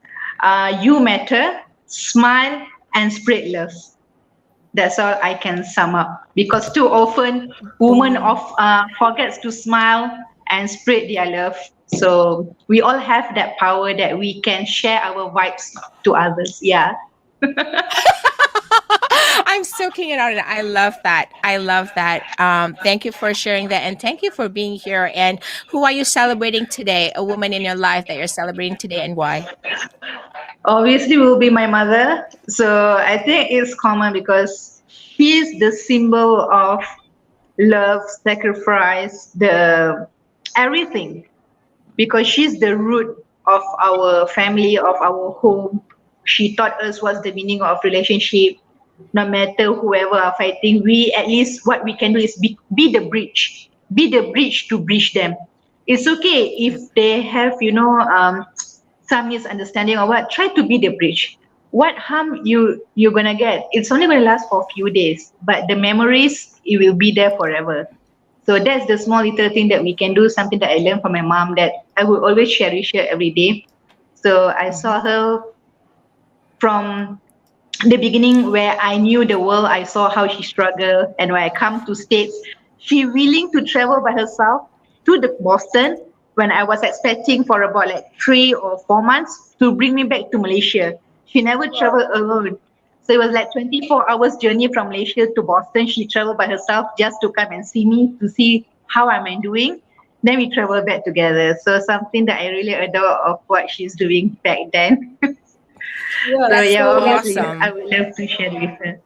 You matter. Smile and spread love. That's all I can sum up. Because too often, women forgets to smile and spread their love. So we all have that power that we can share our vibes to others. Yeah. I'm soaking it out. And I love that. Thank you for sharing that. And thank you for being here. And who are you celebrating today? A woman in your life that you're celebrating today and why? Obviously will be my mother. So I think it's common because she's the symbol of love, sacrifice, everything. Because she's the root of our family, of our home. She taught us what's the meaning of relationship. No matter whoever are fighting, we at least what we can do is be the bridge. Be the bridge to bridge them. It's okay if they have, some misunderstanding or what. Try to be the bridge. What harm you're gonna get? It's only gonna last for a few days, but the memories, it will be there forever. So that's the small little thing that we can do. Something that I learned from my mom that I will always cherish her every day. So I saw her from the beginning where I knew the world. I saw how she struggled, and when I come to States, she willing to travel by herself to the Boston when I was expecting for about 3 or 4 months to bring me back to Malaysia. She never traveled alone. So it was like 24 hours journey from Malaysia to Boston. She traveled by herself just to come and see me, to see how am I doing. Then we travel back together. So something that I really adore of what she's doing back then. Yeah, That's yeah, so obviously awesome. I would love to share with her.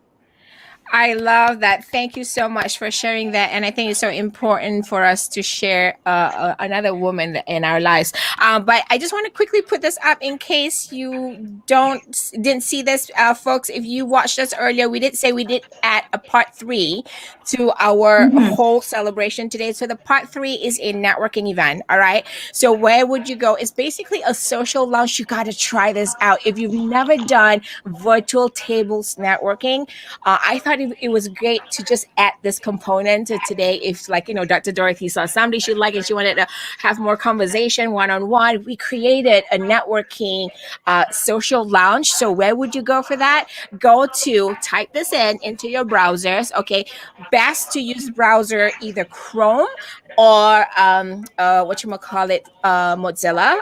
I love that. Thank you so much for sharing that. And I think it's so important for us to share another woman in our lives. But I just want to quickly put this up in case you didn't see this, folks. If you watched us earlier, we did say we did add a part 3 to our whole celebration today. So the part 3 is a networking event. All right. So where would you go? It's basically a social lounge. You got to try this out. If you've never done virtual tables networking, I thought it was great to just add this component to today. If, like, Dr. Dorothy saw somebody she liked and she wanted to have more conversation one-on-one, we created a networking social lounge. So where would you go for that? Type this into your browsers. Okay. Best to use browser either Chrome or Mozilla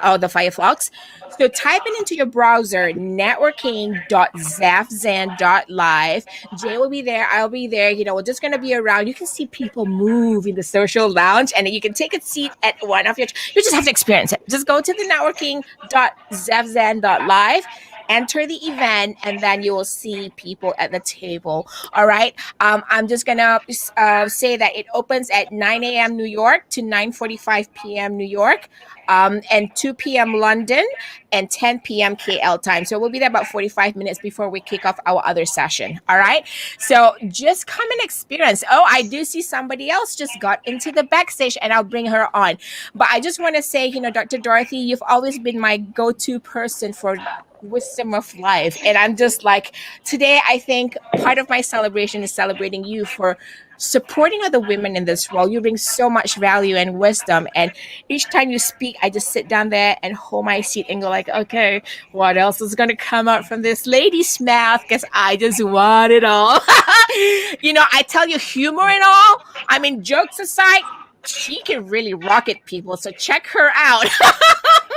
or the Firefox. So type it into your browser, networking.zafzan.live. Jay will be there. I'll be there. We're just going to be around. You can see people move in the social lounge, and you can take a seat at one of your. You just have to experience it. Just go to the networking.zafzan.live. Enter the event, and then you will see people at the table. All right. I'm just gonna say that it opens at 9 a.m. New York to 9:45 p.m. New York, and 2 p.m. London, and 10 p.m. KL time. So we'll be there about 45 minutes before we kick off our other session. All right. So just come and experience. Oh, I do see somebody else just got into the backstage, and I'll bring her on. But I just want to say, Dr. Dorothy, you've always been my go-to person for wisdom of life. And I'm just like, today, I think part of my celebration is celebrating you for supporting other women in this role. You bring so much value and wisdom. And each time you speak, I just sit down there and hold my seat and go like, okay, what else is going to come out from this lady's mouth? Because I just want it all. I tell you, humor and all, I mean, jokes aside, she can really rocket people. So check her out.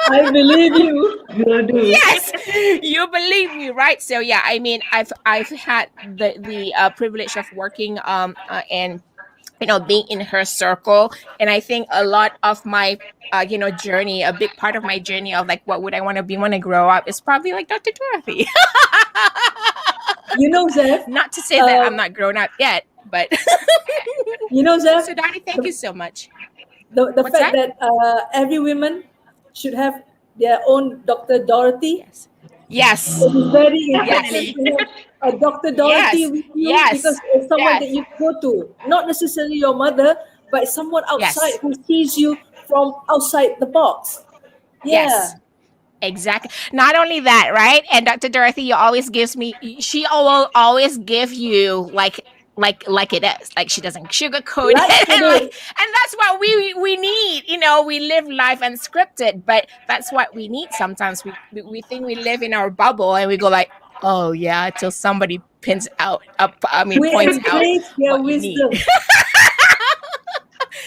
I believe you. Will do. Yes, you believe me, right? So yeah, I mean, I've had the privilege of working and being in her circle, and I think a lot of my journey, a big part of my journey of like what would I want to be when I grow up is probably like Dr. Dorothy. Zeph. Not to say that I'm not grown up yet, but Zeph. So Donnie, thank you so much. The What's fact that every woman should have their own Dr. Dorothy. Yes. It is very Yes. important to have a Dr. Dorothy with you because it's someone that you go to, not necessarily your mother, but someone outside who sees you from outside the box. Yeah. Yes. Exactly. Not only that, right? And Dr. Dorothy, she will always give you like it is. Like she doesn't sugarcoat it. And that's what we need. We live life unscripted, but that's what we need sometimes. We think we live in our bubble and we go like, oh yeah, till somebody points out we embrace their wisdom.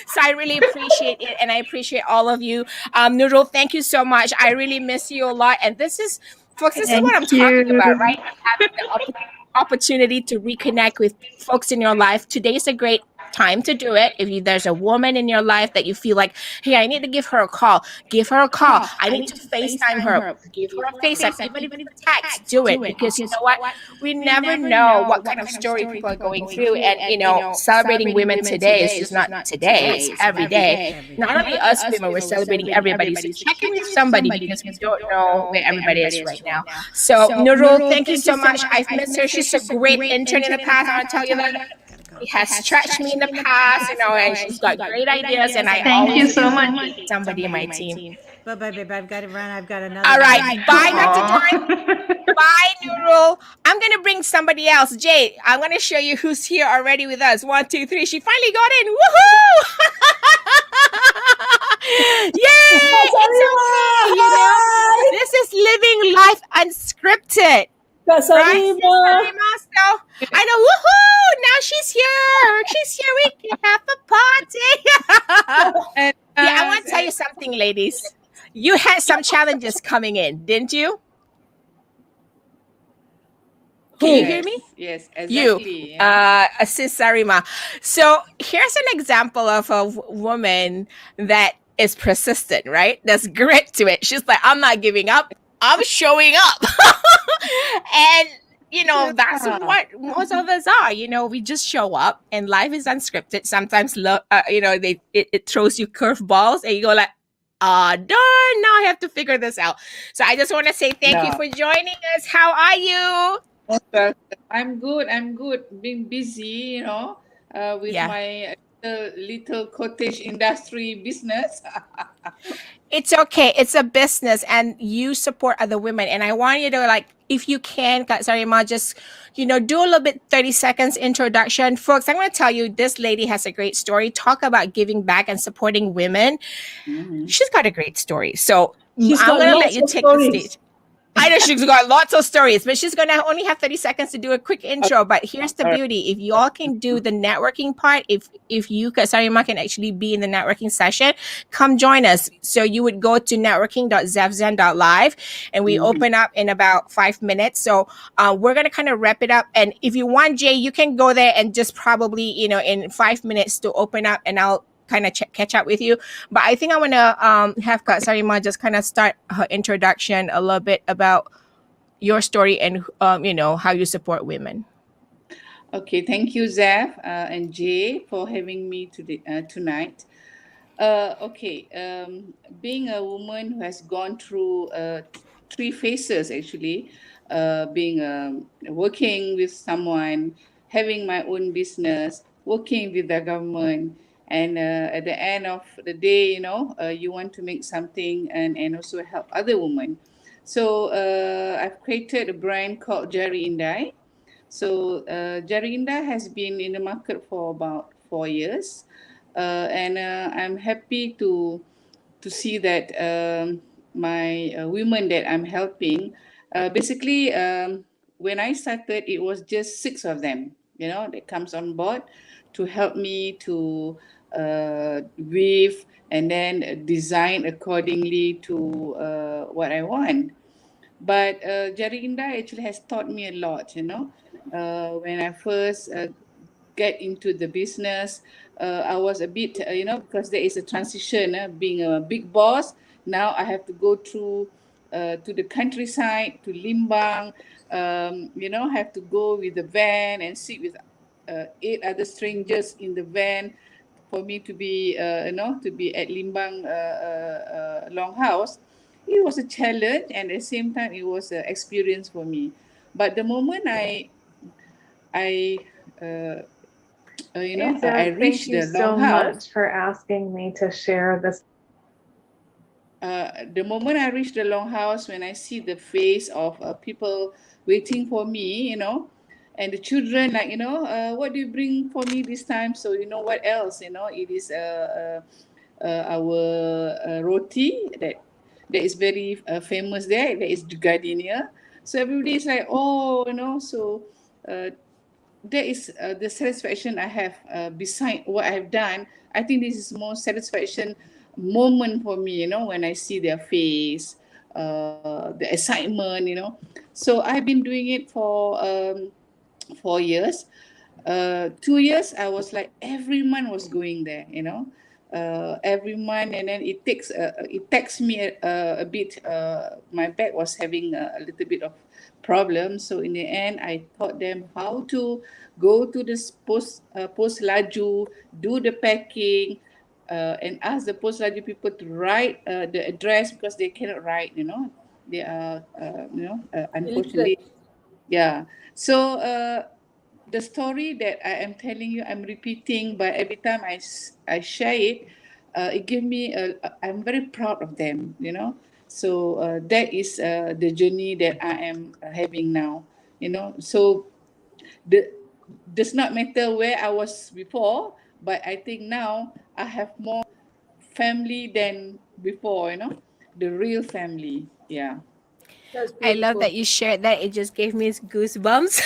So I really appreciate it, and I appreciate all of you. Nurul, thank you so much. I really miss you a lot. And this is what I'm talking about, right? Having the opportunity to reconnect with folks in your life. Today is a great time to do it. If there's a woman in your life that you feel like, hey, I need to give her a call, give her a call. I need to FaceTime her. Give her a FaceTime. Even if it's text, do it. Because you know what? We never know what kind of story people are going through. And, celebrating women today is just not today. It's every day. Not only us women, we're celebrating everybody. So check in with somebody because we don't know where everybody is right now. So, Nurul, thank you so much. I've missed her. She's a great intern in the past. I want to tell you that. She has stretched me in the past, and she's got great ideas. And I Thank you so much. need somebody in my team. Bye-bye, babe. I've got to run. I've got another. All right. Bye, Dr. Dorothy. Bye, Nurul. I'm going to bring somebody else. Jay, I'm going to show you who's here already with us. 1, 2, 3. She finally got in. Woohoo! Yay! It's okay, This is living life unscripted. Right? So, I know, woohoo! Now she's here. We can have a party. I want to tell you something, ladies. You had some challenges coming in, didn't you? Can you hear me? Yes, You, exactly. Yeah. Sis Sarima. So here's an example of a woman that is persistent, right? There's grit to it. She's like, I'm not giving up. I'm showing up. And that's Yeah. what most of us are. We just show up, and life is unscripted. Sometimes it throws you curveballs, and you go like, ah, darn, now I have to figure this out. So I just want to say thank you Yeah. for joining us. How are you? Well, I'm good. I'm good. Being busy, with Yeah. my little cottage industry business. It's okay. It's a business, and you support other women. And I want you to, like, if you can, Kak Sarima, just do a little bit 30 seconds introduction. Folks, I'm going to tell you, this lady has a great story. Talk about giving back and supporting women. Mhm. She's got a great story. So She's I'm got going to let lots you of take stories. the stage. I know she's got lots of stories, but she's going to only have 30 seconds to do a quick intro. But here's the beauty. If you all can do the networking part, if you, Sarima, can actually be in the networking session, come join us. So you would go to networking.zevzen.live, and we open up in about 5 minutes. So we're going to kind of wrap it up. And if you want, Jay, you can go there and just probably, in 5 minutes to open up, and I'll kind of catch up with you. But I think I want to have Kak Sarima just kind of start her introduction a little bit about your story and how you support women. Okay, thank you, Zev and Jay, for having me tonight. Being a woman who has gone through 3 phases, actually, being working with someone, having my own business, working with the government, and at the end of the day, you want to make something and also help other women. So I've created a brand called Jari Indai. So Jari Indai has been in the market for about 4 years. And I'm happy to see that my women that I'm helping, basically, when I started, it was just 6 of them, that comes on board to help me to weave and then design accordingly to what I want. But Jari Indai actually has taught me a lot, when I first get into the business, I was a bit, because there is a transition, being a big boss. Now I have to go through to the countryside, to Limbang, have to go with the van and sit with 8 other strangers in the van for me to be, to be at Limbang Longhouse. It was a challenge, and at the same time, it was an experience for me. But the moment I Hey, reached thank you the so longhouse. much for asking me to share this. The moment I reached the longhouse, when I see the face of people waiting for me, and the children, like, what do you bring for me this time? So, what else? It is our roti that is very famous there. That is gardenia. So everybody is like, oh, so that is the satisfaction I have beside what I've done. I think this is more satisfaction moment for me, when I see their face, the excitement, So I've been doing it for 4 years. 2 years, I was like, every month was going there, every month, and then it takes me a bit. My back was having a little bit of problem, so in the end, I taught them how to go to the post laju, do the packing, and ask the post laju people to write the address, because they cannot write, they are unfortunately, yeah. So the story that I am telling you, I'm repeating, but every time I share it, it gives me, I'm very proud of them, So that is the journey that I am having now, So does not matter where I was before, but I think now I have more family than before, the real family, yeah. That's I love beautiful. that you shared that. It just gave me goosebumps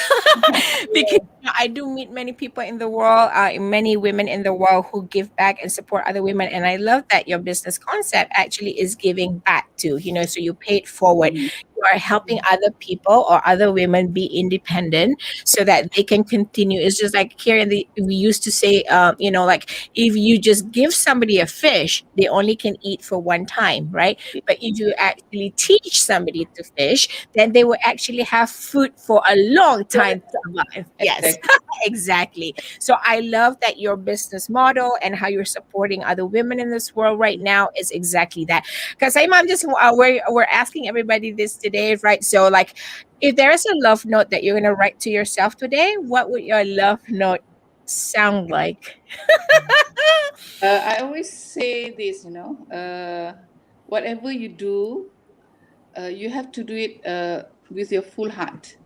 because I do meet many people in the world, many women in the world who give back and support other women. And I love that your business concept actually is giving back too, so you pay it forward. Mm. You are helping other people or other women be independent so that they can continue. It's just like here we used to say, like if you just give somebody a fish, they only can eat for one time, right? But if you actually teach somebody to fish, then they will actually have food for a long time to survive. Yes, exactly. So I love that your business model and how you're supporting other women in this world right now is exactly that. Because I'm just we're asking everybody this today, right? So like, if there is a love note that you're gonna write to yourself today, what would your love note sound like? I always say this, whatever you do, you have to do it with your full heart,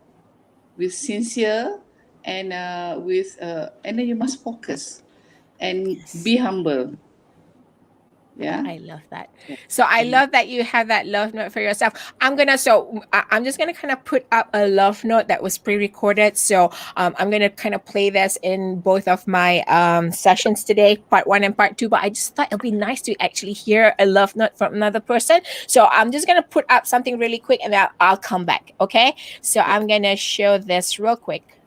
with sincere, and and then you must focus and be humble. Yeah, I love that. So I love that you have that love note for yourself. I'm just gonna kind of put up a love note that was pre-recorded. So I'm gonna kind of play this in both of my sessions today, part 1 and part 2. But I just thought it'd be nice to actually hear a love note from another person. So I'm just gonna put up something really quick, and then I'll come back. Okay. So I'm gonna show this real quick.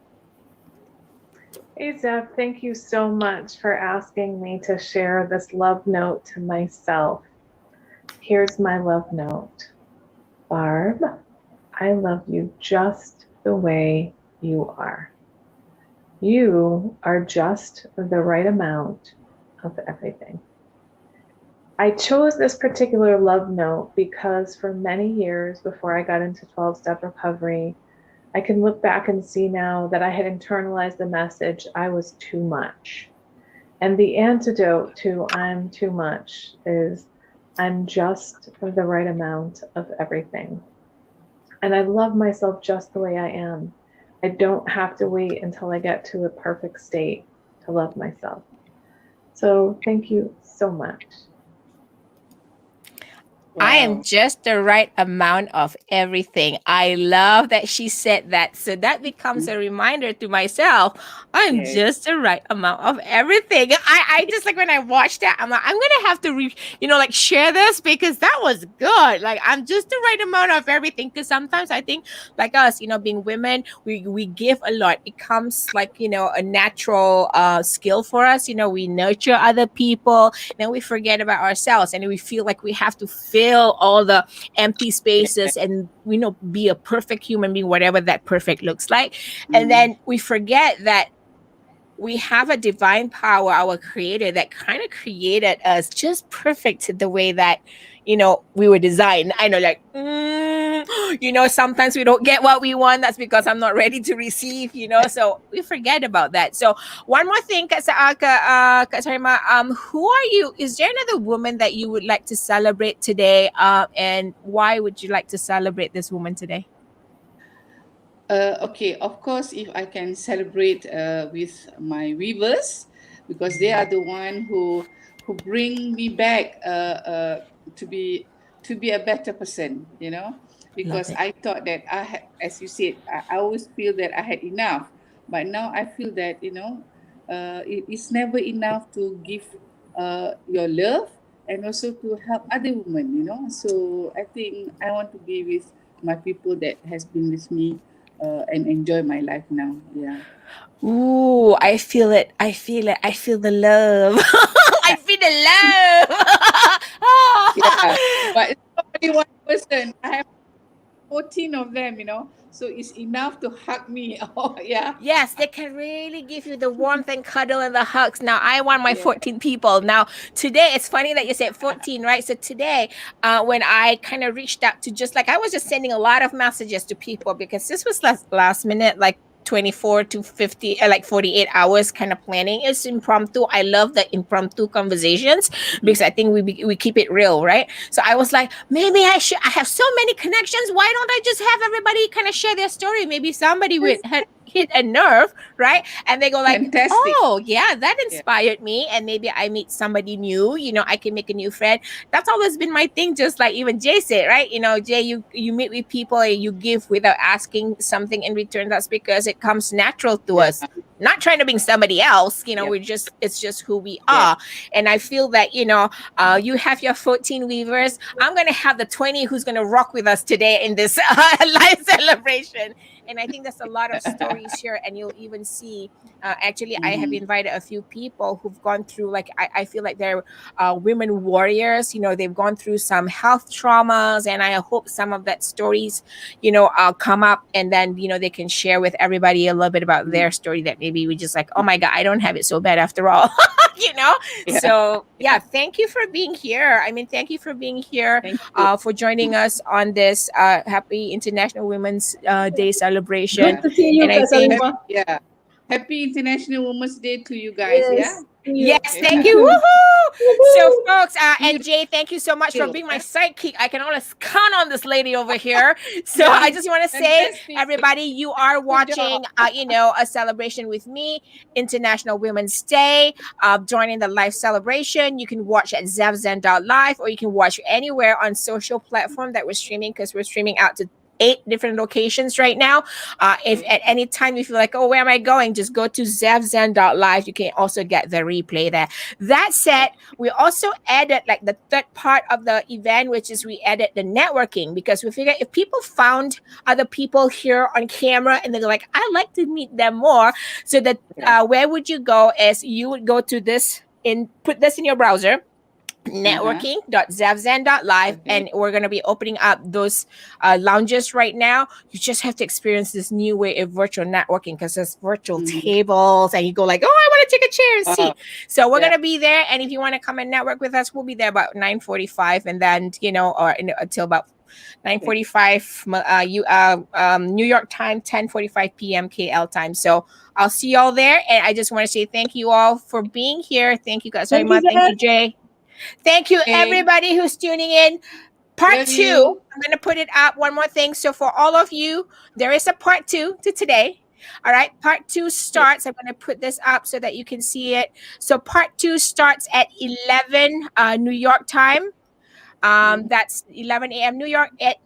Hey, Zeph, thank you so much for asking me to share this love note to myself. Here's my love note. Barb, I love you just the way you are. You are just the right amount of everything. I chose this particular love note because for many years before I got into 12-step recovery, I can look back and see now that I had internalized the message, I was too much. And the antidote to I'm too much is I'm just the right amount of everything. And I love myself just the way I am. I don't have to wait until I get to a perfect state to love myself. So thank you so much. I am just the right amount of everything. I love that she said that. So that becomes a reminder to myself. I'm just the right amount of everything. I just like when I watched that, I'm like, I'm gonna have to share this because that was good. Like I'm just the right amount of everything. Because sometimes I think like us, being women, we give a lot. It comes like a natural skill for us. We nurture other people, then we forget about ourselves, and we feel like we have to fill all the empty spaces and be a perfect human being, whatever that perfect looks like. And then we forget that we have a divine power, our creator, that kind of created us just perfect the way that we were designed. I know, like sometimes we don't get what we want. That's because I'm not ready to receive, so we forget about that. So one more thing, Kak Sarima, who are you? Is there another woman that you would like to celebrate today? And why would you like to celebrate this woman today? Okay, of course, if I can celebrate with my weavers, because they are the one who bring me back to be a better person, because I thought that I had, as you said, I always feel that I had enough, but now I feel that it's never enough to give your love and also to help other women, so I think I want to be with my people that has been with me and enjoy my life now. Yeah. Ooh, I feel it. I feel the love. I feel the love. Yeah, but it's only one person. I have 14 of them, so it's enough to hug me. Oh, yeah. Yes, they can really give you the warmth and cuddle and the hugs. Now, I want my 14 people. Now, today, it's funny that you said 14, right? So today, when I kind of reached out to I was just sending a lot of messages to people because this was last minute, like 24 to 50, like 48 hours kind of planning. It's impromptu. I love the impromptu conversations because I think we keep it real, right? So I was like, maybe I have so many connections. Why don't I just have everybody kind of share their story? Maybe somebody would hit a nerve, right? And they go like, fantastic. Oh yeah, that inspired me. And maybe I meet somebody new, I can make a new friend. That's always been my thing. Just like even Jay said, right? Jay, you meet with people and you give without asking something in return. That's because it comes natural to us. not trying to be somebody else, Yeah. it's just who we Yeah. are. And I feel that, you have your 14 weavers. I'm going to have the 20 who's going to rock with us today in this live celebration. And I think there's a lot of stories here. And you'll even see, actually, I have invited a few people who've gone through, like, I feel like they're women warriors. They've gone through some health traumas. And I hope some of that stories, come up, and then, they can share with everybody a little bit about their story, that maybe we just like, oh my God, I don't have it so bad after all. Yeah. So yeah, thank you for being here. Thank you for being here, Thank you. for joining us on this happy International Women's Day celebration. Good to see you, And I Kak think- Salimah. Yeah. Happy International Women's Day to you guys. Yes. Yes, thank you. Woohoo! So, folks, and Jay, thank you so much for being my sidekick. I can always count on this lady over here. So, Yeah, I just want to say, fantastic. everybody, you are watching, a celebration with me, International Women's Day, joining the live celebration. You can watch at zevzen.live, or you can watch anywhere on social platform that we're streaming, because we're streaming out to 8 different locations right now. If at any time you feel like, oh, where am I going? Just go to zevzen.live. You can also get the replay there. That said, we also added like the third part of the event, which is we added the networking, because we figured if people found other people here on camera and they're like, I'd like to meet them more. So that where would you go is you would go to this put this in your browser, networking.zevzen.live, Okay. and we're going to be opening up those lounges right now. You just have to experience this new way of virtual networking, because there's virtual tables, and you go like, oh, I want to take a chair and see. So we're going to be there, and if you want to come and network with us, we'll be there about 9:45, and then until about 9:45 New York time, 10:45 p.m. KL time. So I'll see y'all there, and I just want to say thank you all for being here. Thank you guys very Thank you, much. Thank you, Jay. Thank you, Okay. everybody who's tuning in. Part Love 2, you. I'm going to put it up. One more thing. So for all of you, there is a part 2 to today. All right. Part 2 starts. I'm going to put this up so that you can see it. So part 2 starts at 11 New York time. That's 11 a.m. New York, 8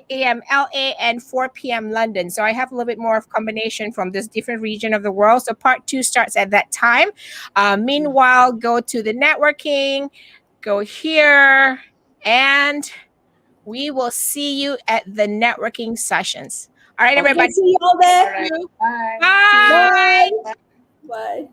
a.m. LA, and 4 p.m. London. So I have a little bit more of combination from this different region of the world. So part 2 starts at that time. Meanwhile, go to the networking, go here, and we will see you at the networking sessions. All right, Okay. everybody. See you all there. All right. Bye. Bye. Bye.